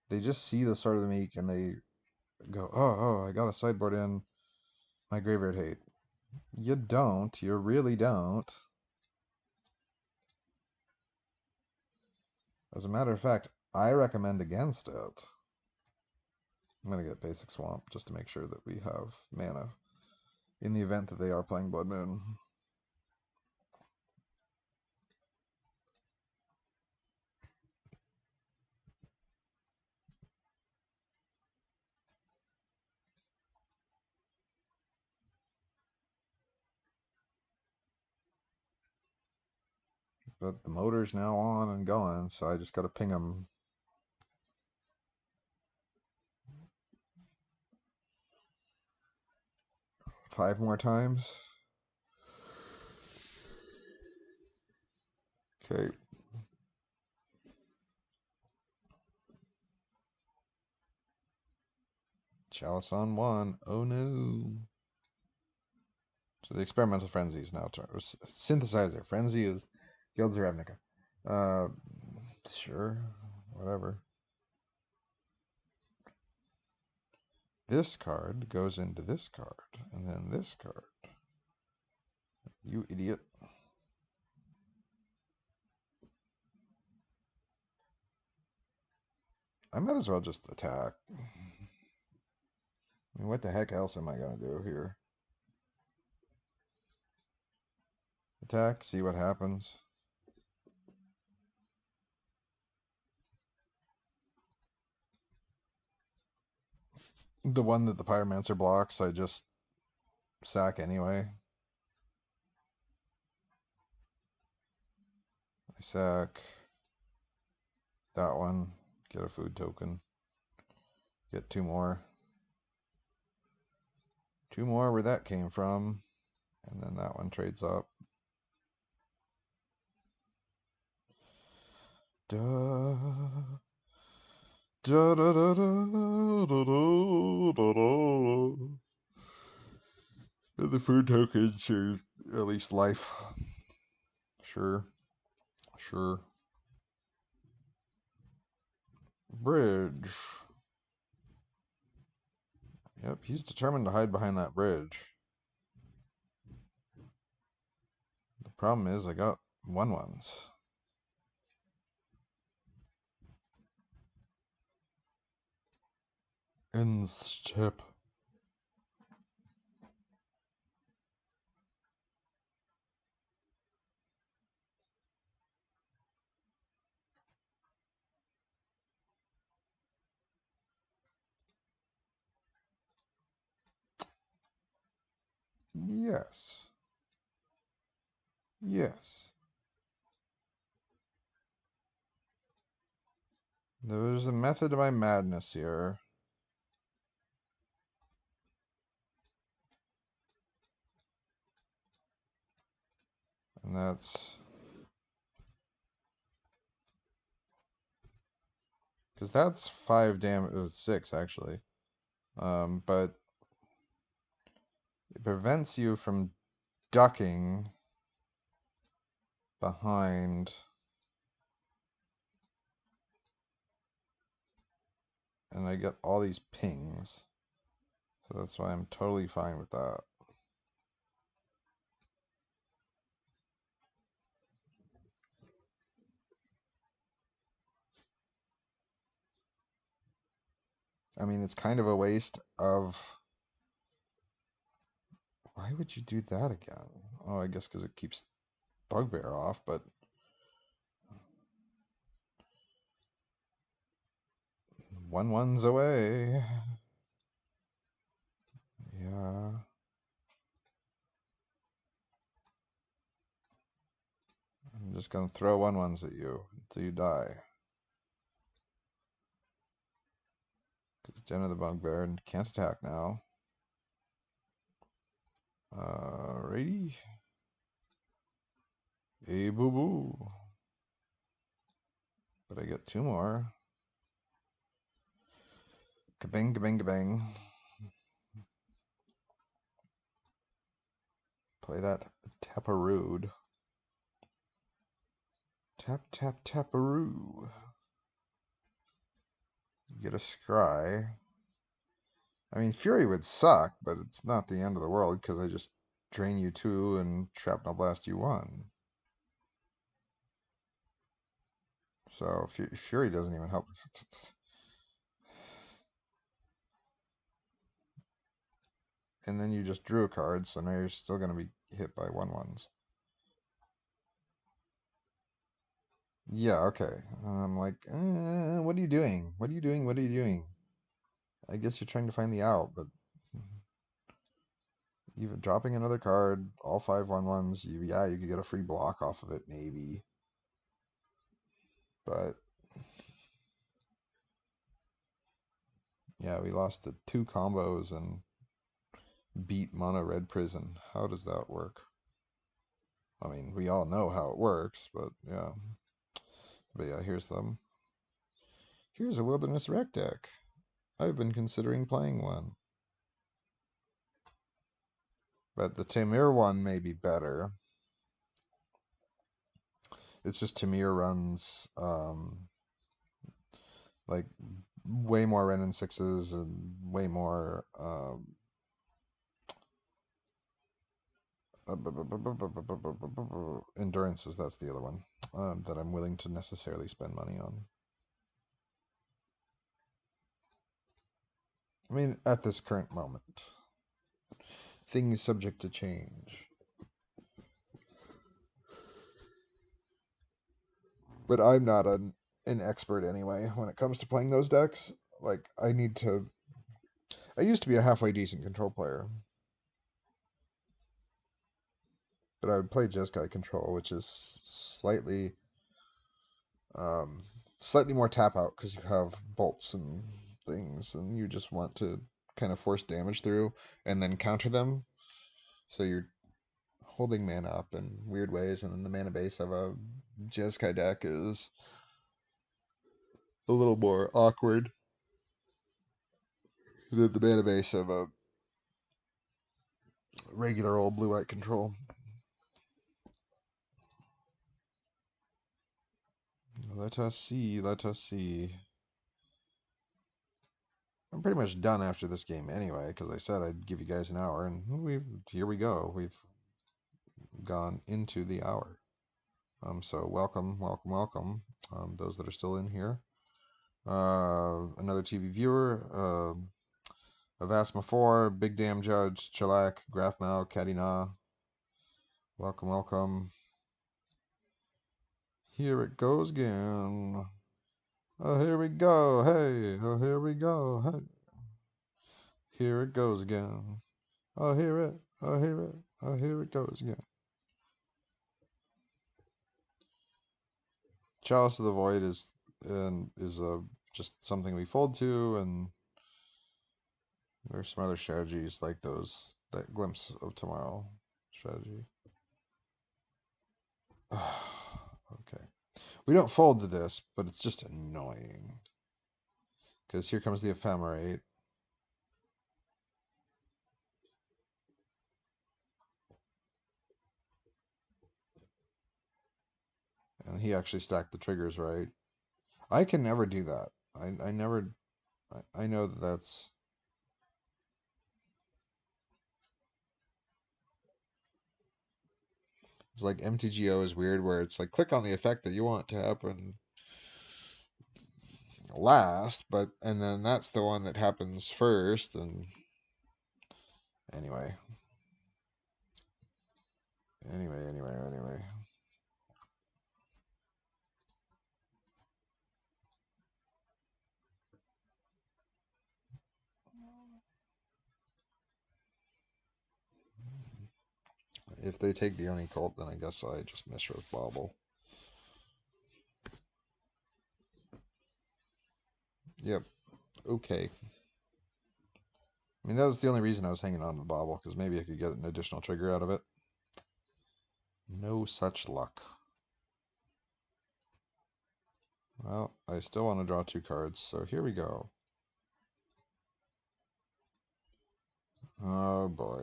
They just see the Sword of the Meek and they go, oh, I got a sideboard in my graveyard hate. You don't. You really don't. As a matter of fact, I recommend against it. I'm going to get Basic Swamp just to make sure that we have mana in the event that they are playing Blood Moon. But the motor's now on and going, so I just got to ping them. 5 more times. Okay. Chalice on 1. Oh no. So the Experimental Frenzy is now turned. Synthesizer. Frenzy is Guilds of Ravnica. Sure. Whatever. This card goes into this card. And then this card. You idiot. I might as well just attack. I mean, what the heck else am I going to do here? Attack, see what happens. The one that the Pyromancer blocks, I just sack anyway. I sack that one, get a food token, get 2 more. 2 more where that came from, and then that one trades up. Da, da, da, da, da, da, da, da, da. And the food tokens are at least life. Sure. Sure. Bridge. Yep, he's determined to hide behind that bridge. The problem is I got 1/1s. Ends chip. Yes. Yes. There's a method to my madness here. And that's... because that's 5 damage. It was 6, actually. But it prevents you from ducking behind... and I get all these pings. So that's why I'm totally fine with that. I mean, it's kind of a waste of... Why would you do that again? Oh, I guess because it keeps Bugbear off, but... One's away. Yeah. I'm just gonna throw ones at you until you die. Because Den of the Bugbear and can't attack now. Alrighty. Hey, boo boo. But I get 2 more. Kabang, kabang, kabang. Play that Taparood. Tap, tap, taparoo. You get a scry. I mean, Fury would suck, but it's not the end of the world because I just drain you 2 and Shrapnel Blast you 1. So Fury doesn't even help. And then you just drew a card, so now you're still going to be hit by 1/1s. Yeah, okay. I'm like, what are you doing? What are you doing? What are you doing? I guess you're trying to find the out, but even dropping another card, all 5 1/1s, yeah, you could get a free block off of it, maybe. But yeah, we lost to 2 combos and beat Mono Red Prison. How does that work? I mean, we all know how it works, but yeah. But yeah, here's them. Here's a Wilderness Rec deck. I've been considering playing one. But the Tamir one may be better. It's just Tamir runs like way more Ren and 6s and way more endurances. That's the other one that I'm willing to necessarily spend money on. I mean, at this current moment, things subject to change. But I'm not an expert anyway when it comes to playing those decks. Like, I used to be a halfway decent control player, but I would play Jeskai control, which is um, slightly more tap out because you have bolts and things, and you just want to kind of force damage through and then counter them. So you're holding mana up in weird ways, and then the mana base of a Jeskai deck is a little more awkward than the mana base of a regular old blue-white control. Let us see, let us see. I'm pretty much done after this game anyway, because I said I'd give you guys an hour, and here we go. We've gone into the hour. So welcome, welcome, welcome. Those that are still in here. Another TV viewer. Avasma 4, Big Damn Judge, Chillac, Grafmau, Kadina. Welcome, welcome. Here it goes again. Oh, here we go. Hey, oh, here we go. Hey. Here it goes again. Oh, hear it. Oh, hear it. Oh, here it goes again. Chalice of the Void is just something we fold to, and there's some other strategies like that Glimpse of Tomorrow strategy. Okay. We don't fold to this, but it's just annoying. Because here comes the Ephemerate. And he actually stacked the triggers right. I can never do that. I know that's... It's like MTGO is weird where it's like click on the effect that you want to happen last, but and then that's the one that happens first. And anyway, anyway. If they take the Oni cult, then I guess I just miswrote Bobble. Yep. Okay. I mean, that was the only reason I was hanging on to the Bobble, because maybe I could get an additional trigger out of it. No such luck. Well, I still want to draw 2 cards, so here we go. Oh boy.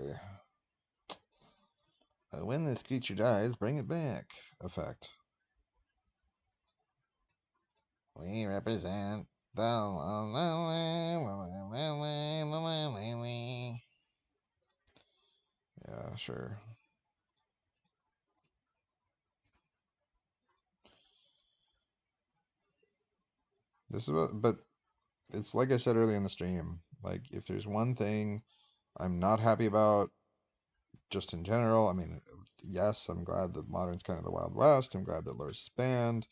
When this creature dies, bring it back. Effect. We represent the... Yeah, sure. This is what, but it's like I said earlier in the stream. Like, if there's one thing I'm not happy about, just in general, I mean, yes, I'm glad that Modern's kind of the Wild West. I'm glad that Lur's is banned.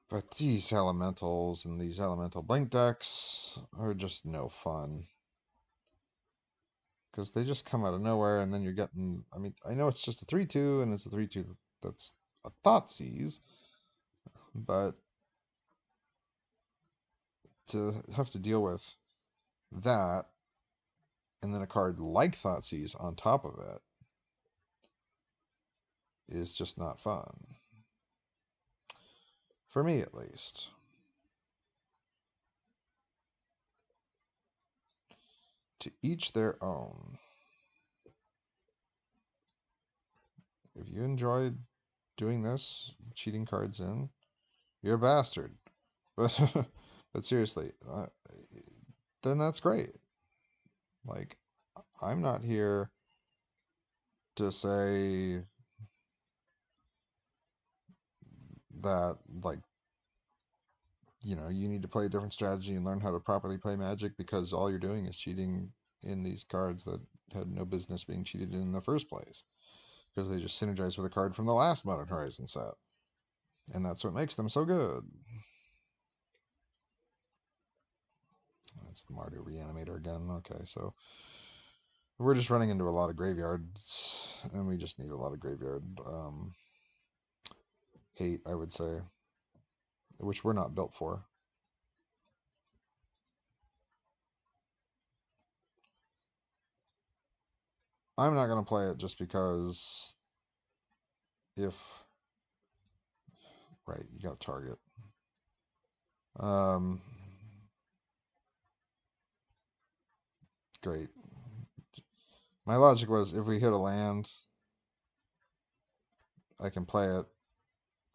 But these elementals and these elemental blink decks are just no fun. Because they just come out of nowhere, and then you're getting... I mean, I know it's just a 3-2, and it's a 3-2 that's a Thoughtseize, but to have to deal with that, and then a card like Thoughtseize on top of it, is just not fun. For me, at least. To each their own. If you enjoy doing this, cheating cards in, you're a bastard. But seriously, then that's great. Like, I'm not here to say that, like, you know, you need to play a different strategy and learn how to properly play Magic because all you're doing is cheating in these cards that had no business being cheated in the first place. Because they just synergize with a card from the last Modern Horizon set. And that's what makes them so good. That's the Mardu Reanimator again. Okay, so we're just running into a lot of graveyards, and we just need a lot of graveyard hate, I would say, which we're not built for. I'm not going to play it just because if... Right, you got a target. Great. My logic was if we hit a land, I can play it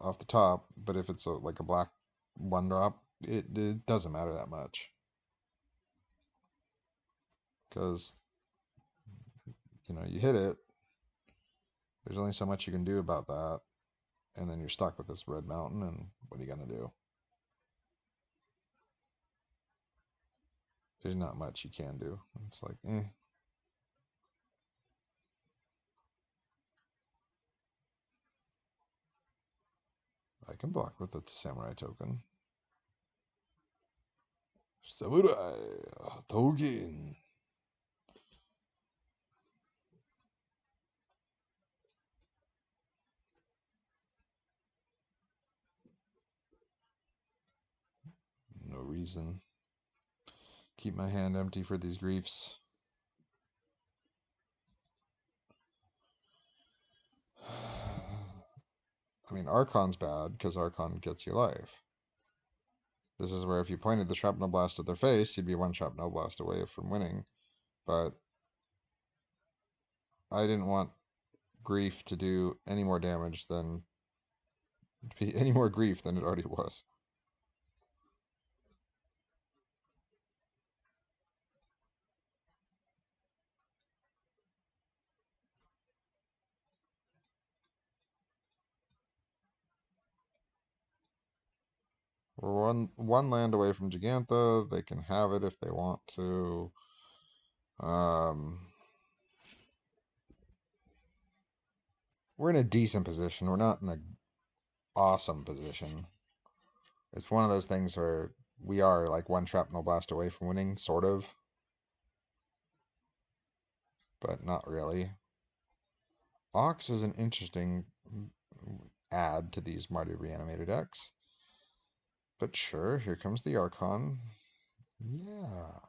off the top, but if it's like a black 1-drop, it doesn't matter that much. Because, you know, you hit it, there's only so much you can do about that, and then you're stuck with this red mountain, and what are you going to do? There's not much you can do. It's like, eh. I can block with the samurai token. Samurai token. No reason. Keep my hand empty for these griefs. I mean, Archon's bad because Archon gets you life. This is where if you pointed the Shrapnel Blast at their face, you'd be one Shrapnel Blast away from winning. But I didn't want grief to do any more damage than... to be any more grief than it already was. We're one land away from Gigantha. They can have it if they want to. We're in a decent position. We're not in an awesome position. It's one of those things where we are like one Shrapnel Blast away from winning, sort of. But not really. Ox is an interesting add to these Mardu Reanimator decks. But sure, here comes the Archon. Yeah.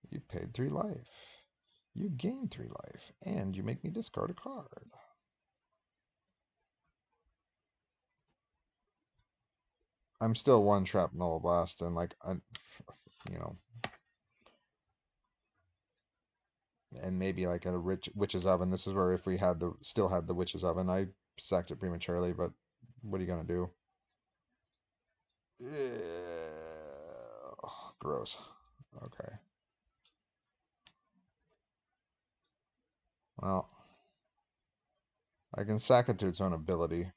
You paid 3 life. You gain 3 life. And you make me discard a card. I'm still one Shrapnel Blast and like, you know, and maybe like a Witch's Oven. This is where if we had still had the Witch's Oven, I sacked it prematurely, but what are you gonna do? Gross. Okay. Well, I can sack it to its own ability.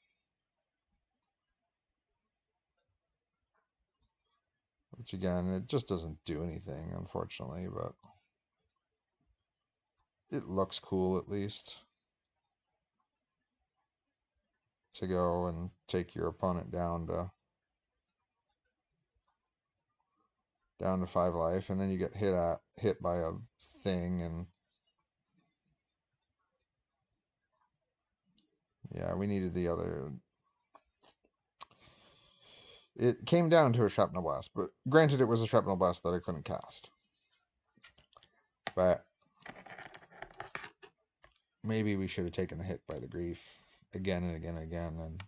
Which again, it just doesn't do anything, unfortunately, but it looks cool at least. To go and take your opponent down to 5 life, and then you get hit by a thing, and yeah, we needed the other. It came down to a Shrapnel Blast, but granted, it was a Shrapnel Blast that I couldn't cast. But maybe we should have taken the hit by the grief again and again and again, and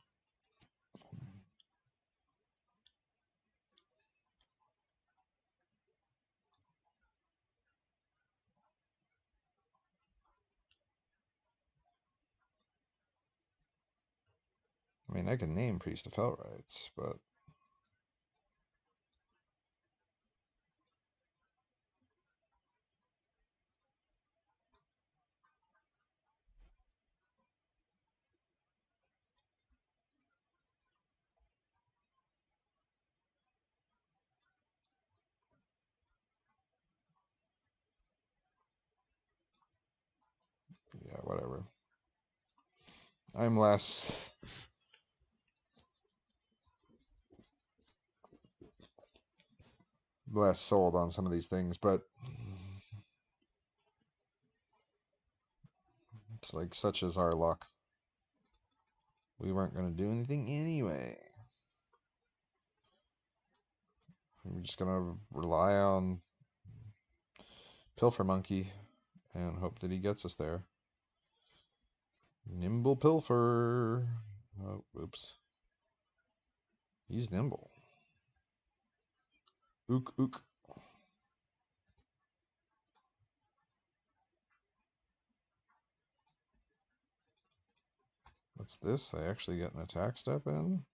I mean, I can name Priest of Felrites, but yeah, whatever. I'm less sold on some of these things, but it's like such as our luck. We weren't going to do anything anyway. We're just going to rely on Pilfer Monkey and hope that he gets us there. Nimble Pilfer. Oh, oops. He's nimble. Ook, ook. What's this? I actually get an attack step in?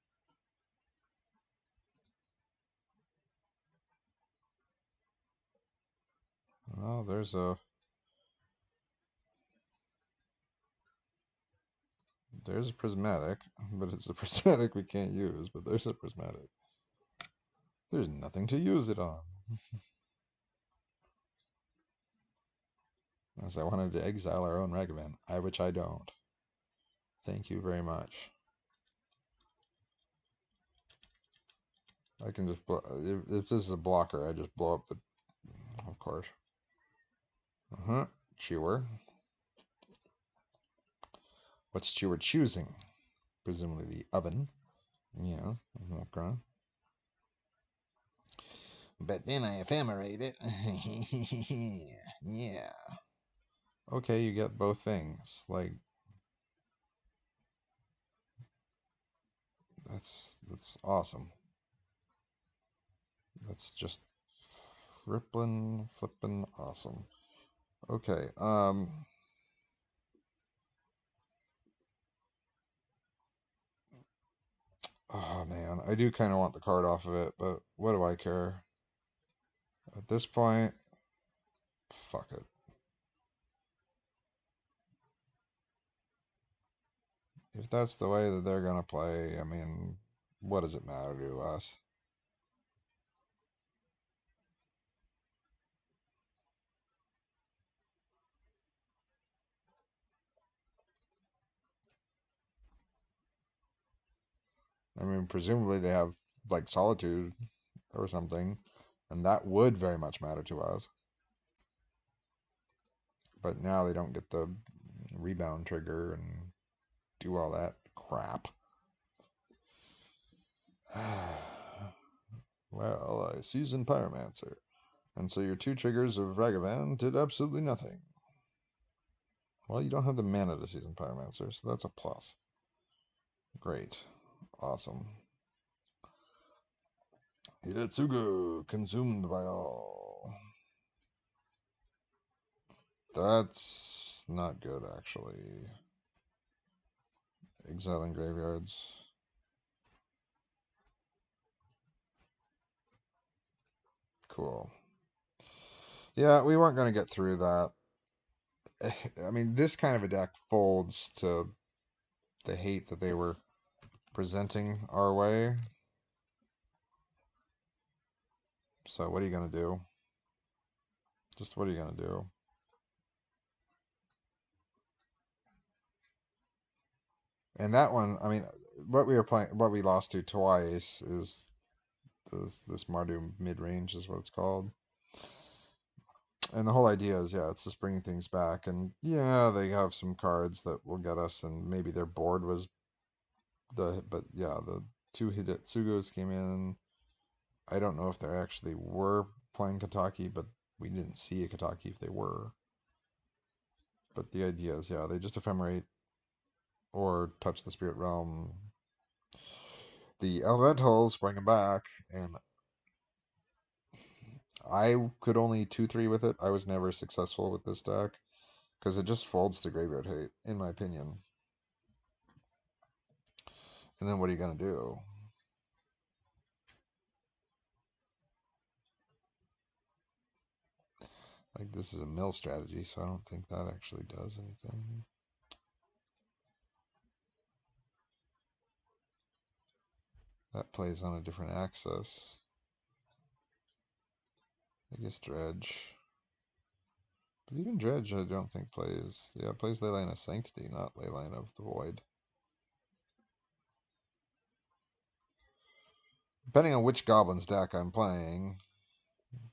Oh, there's a prismatic, but it's a prismatic we can't use, but there's a prismatic. There's nothing to use it on. As I wanted to exile our own Ragavan, which I don't. Thank you very much. I can just if this is a blocker, I just blow up the, of course. Chewer. What's Chewer choosing? Presumably the oven. Yeah, okay. But then I ephemerate it. Yeah. Okay, you get both things. Like, that's awesome. That's just flippin' awesome. Okay, oh man, I do kind of want the card off of it, but what do I care? At this point, fuck it. If that's the way that they're gonna play, I mean, what does it matter to us? I mean, presumably they have like Solitude or something, and that would very much matter to us. But now they don't get the rebound trigger and do all that crap. Well, I seasoned Pyromancer. And so your 2 triggers of Ragavan did absolutely nothing. Well, you don't have the mana to season Pyromancer, so that's a plus. Great. Awesome. Hiretsugu, consumed by all. That's not good, actually. Exiling graveyards. Cool. Yeah, we weren't going to get through that. I mean, this kind of a deck folds to the hate that they were presenting our way. So what are you going to do? Just what are you going to do? And that one, I mean, what we were playing, what we lost to twice is this Mardu mid-range is what it's called. And the whole idea is, yeah, it's just bringing things back. And yeah, they have some cards that will get us, and maybe their board was but yeah, the 2 Hidetsugus came in. I don't know if they actually were playing Kataki, but we didn't see a Kataki if they were. But the idea is, yeah, they just ephemerate or touch the Spirit Realm. The Elementals bring them back, and I could only 2-3 with it. I was never successful with this deck because it just folds to Graveyard Hate, in my opinion. And then what are you going to do? Like, this is a mill strategy, so I don't think that actually does anything. That plays on a different axis. I guess Dredge. But even Dredge, I don't think plays. Yeah, it plays Leyline of Sanctity, not Leyline of the Void. Depending on which Goblins deck I'm playing.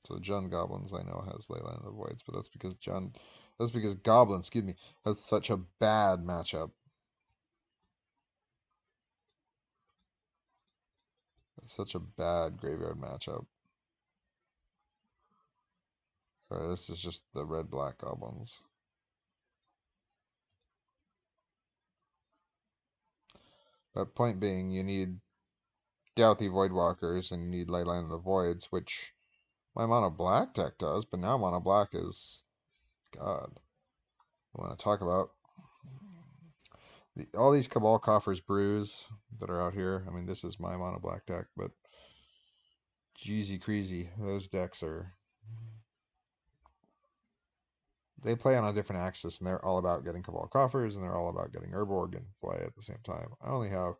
So Jund Goblins I know has Leyline of the Voids, but that's because Goblin, excuse me, has such a bad matchup. Such a bad graveyard matchup. Sorry, this is just the red-black Goblins. But point being, you need Doughty Voidwalkers and you need Leyline of the Voids, which my mono black deck does, but now mono black is God. I want to talk about all these Cabal Coffers brews that are out here. I mean, this is my mono black deck, but Jeezy Creasy, those decks are. They play on a different axis, and they're all about getting Cabal Coffers, and they're all about getting Urborg in play at the same time. I only have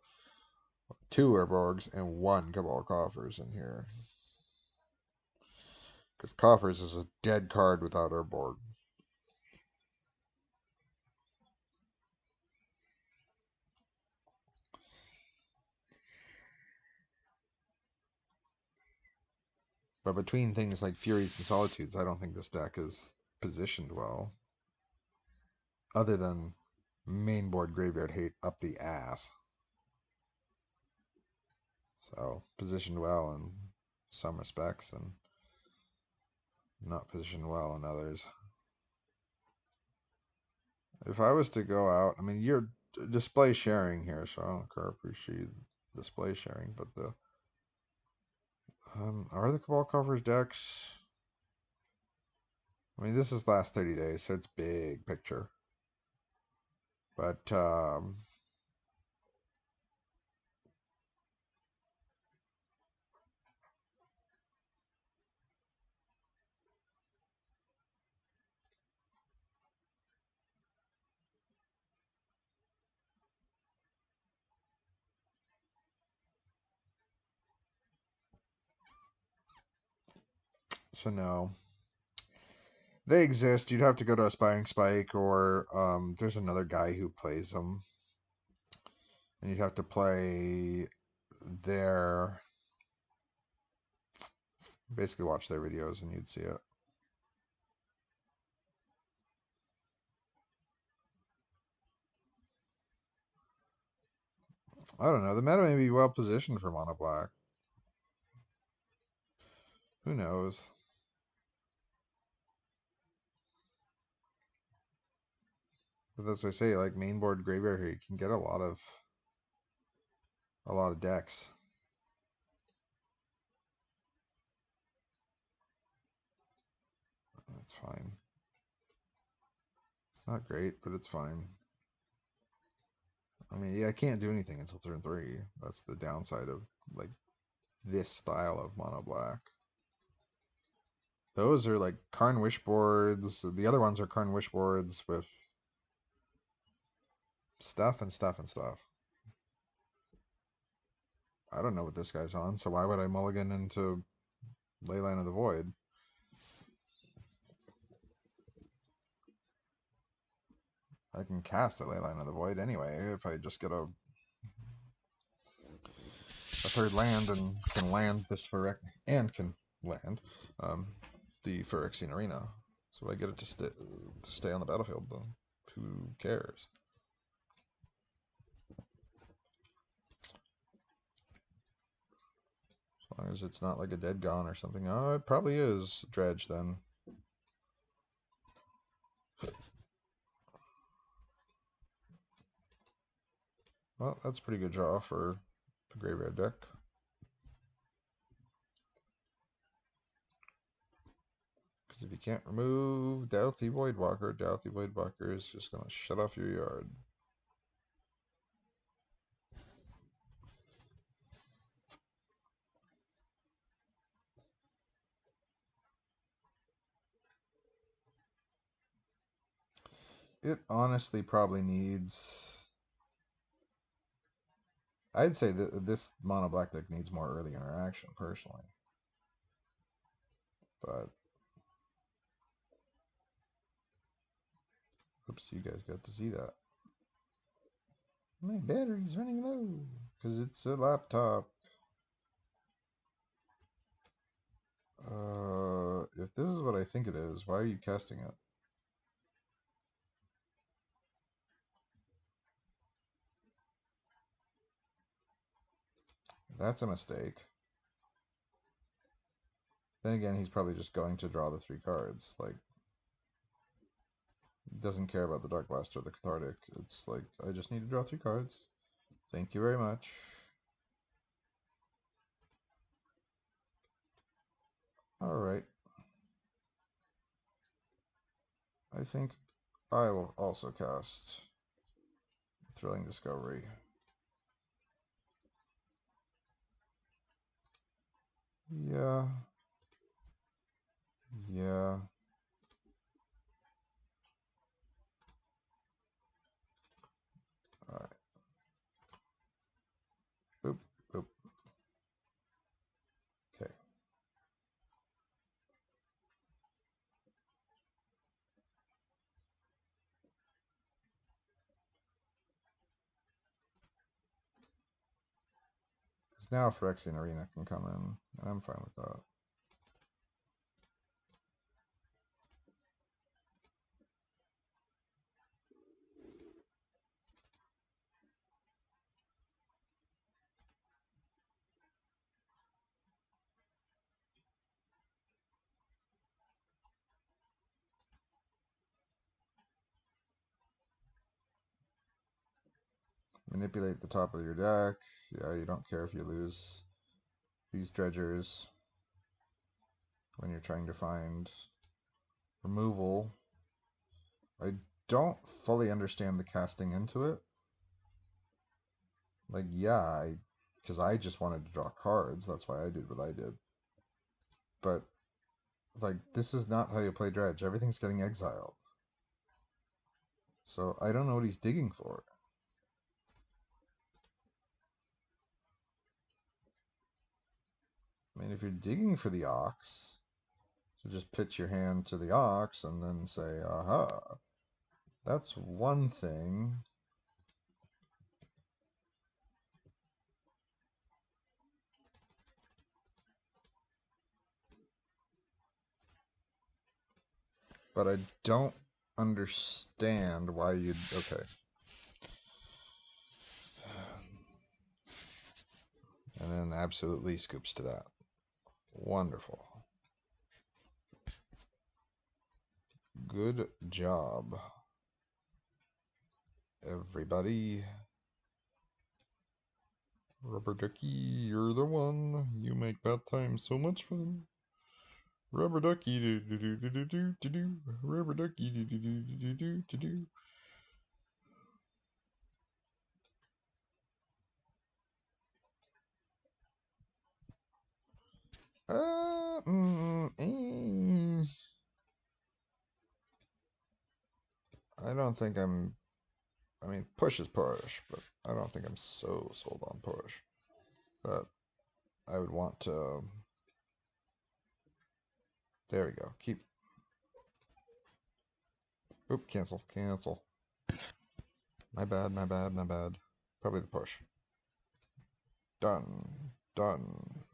2 Urborgs and 1 Cabal Coffers in here. Because Coffers is a dead card without Urborg. But between things like Furies and Solitudes, I don't think this deck is positioned well. Other than mainboard Graveyard Hate up the ass. So, positioned well in some respects and not positioned well in others. If I was to go out, I mean, you're display sharing here, so I don't care if we see display sharing, but the are the Cabal Covers decks? I mean, this is last 30 days, so it's big picture. But so no. They exist. You'd have to go to Aspiring Spike, or there's another guy who plays them. And you'd have to play their basically watch their videos and you'd see it. I don't know. The meta may be well positioned for mono black. Who knows? But that's what I say. Like mainboard graveyard here, you can get a lot of decks. That's fine. It's not great, but it's fine. I mean, yeah, I can't do anything until turn 3. That's the downside of like this style of mono black. Those are like Karn Wish boards. The other ones are Karn Wish boards with stuff and stuff and stuff. I don't know what this guy's on, so why would I mulligan into Leyline of the Void? I can cast a Leyline of the Void anyway if I just get a third land and can land this Phyrexian and can land the Phyrexian Arena. So I get it to stay on the battlefield. Then who cares? As long as it's not like a dead gone or something. Oh, it probably is Dredge then. Well, that's a pretty good draw for a graveyard deck. Because if you can't remove Doughty Voidwalker is just going to shut off your yard. It honestly probably needs... I'd say that this mono black deck needs more early interaction, personally. But... Oops, you guys got to see that. My battery's running low, because it's a laptop. If this is what I think it is, why are you casting it? That's a mistake. Then again, he's probably just going to draw the 3 cards. Like, doesn't care about the Dark Blast or the Cathartic. It's like, I just need to draw 3 cards. Thank you very much. Alright. I think I will also cast Thrilling Discovery. Yeah. Yeah. Alright. Boop, boop. Okay. Because now Phyrexian Arena can come in, and I'm fine with that. Manipulate the top of your deck. Yeah, you don't care if you lose these dredgers when you're trying to find removal. I don't fully understand the casting into it. Like, yeah, because I just wanted to draw cards. That's why I did what I did. But, like, this is not how you play Dredge. Everything's getting exiled. So, I don't know what he's digging for. I mean, if you're digging for the Ox, so just pitch your hand to the Ox and then say, aha. That's one thing. But I don't understand why you'd... Okay. And then absolutely scoops to that. Wonderful. Good job, everybody. Rubber ducky, you're the one. You make bad times so much fun. Rubber ducky, do do do do do do do do. Rubber ducky, do do do do do do do. I don't think I'm. I mean, push is push, but I don't think I'm so sold on push. But I would want to. There we go. Keep. Oop, cancel, cancel. My bad, my bad, my bad. Probably the push. Done, done.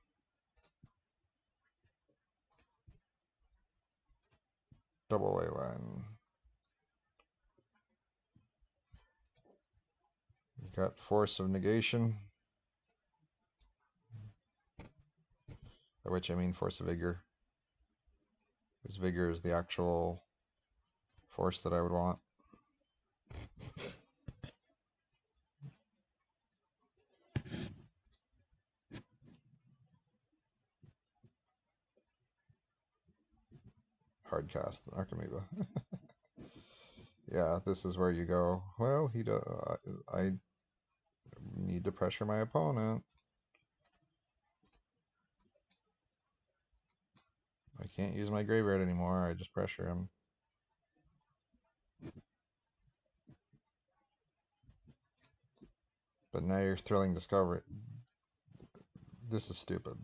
Double A line. You got force of negation. By which I mean force of vigor. Because vigor is the actual force that I would want. Hard cast the Archimedes. Yeah, this is where you go. Well, he does. I need to pressure my opponent. I can't use my graveyard anymore. I just pressure him. But now you're thrilling discovery. This is stupid.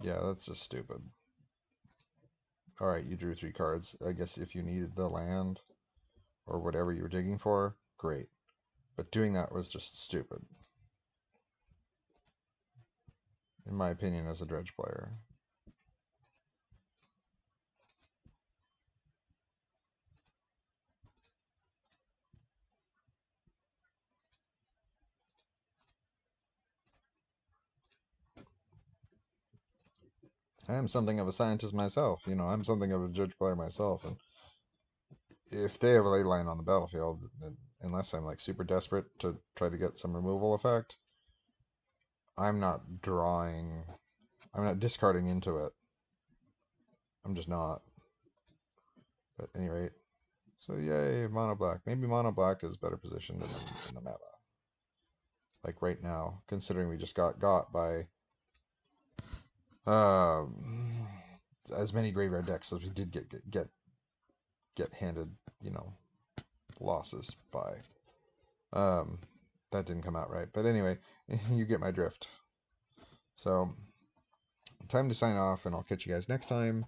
Yeah, that's just stupid. Alright, you drew 3 cards. I guess if you needed the land or whatever you were digging for, great. But doing that was just stupid. In my opinion, as a dredge player. I am something of a scientist myself. You know, I'm something of a dredge player myself. And if they have a ley line on the battlefield, unless I'm like super desperate to try to get some removal effect, I'm not drawing. I'm not discarding into it. I'm just not. But at any rate, so yay, mono black. Maybe mono black is better positioned in the meta. Like right now, considering we just got by as many graveyard decks as we did get handed, you know, losses by. That didn't come out right, but anyway, you get my drift. So, time to sign off, and I'll catch you guys next time.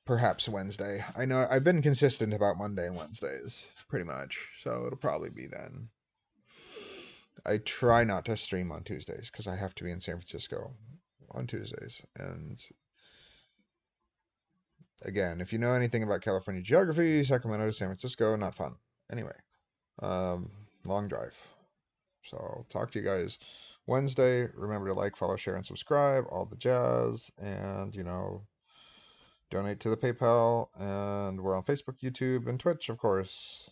Perhaps Wednesday. I know I've been consistent about Monday and Wednesdays, pretty much, so it'll probably be then. I try not to stream on Tuesdays because I have to be in San Francisco on Tuesdays. And again, if you know anything about California geography, Sacramento to San Francisco, not fun. Anyway, long drive. So I'll talk to you guys Wednesday. Remember to like, follow, share, and subscribe, all the jazz, and, you know, donate to the PayPal, and we're on Facebook, YouTube, and Twitch, of course.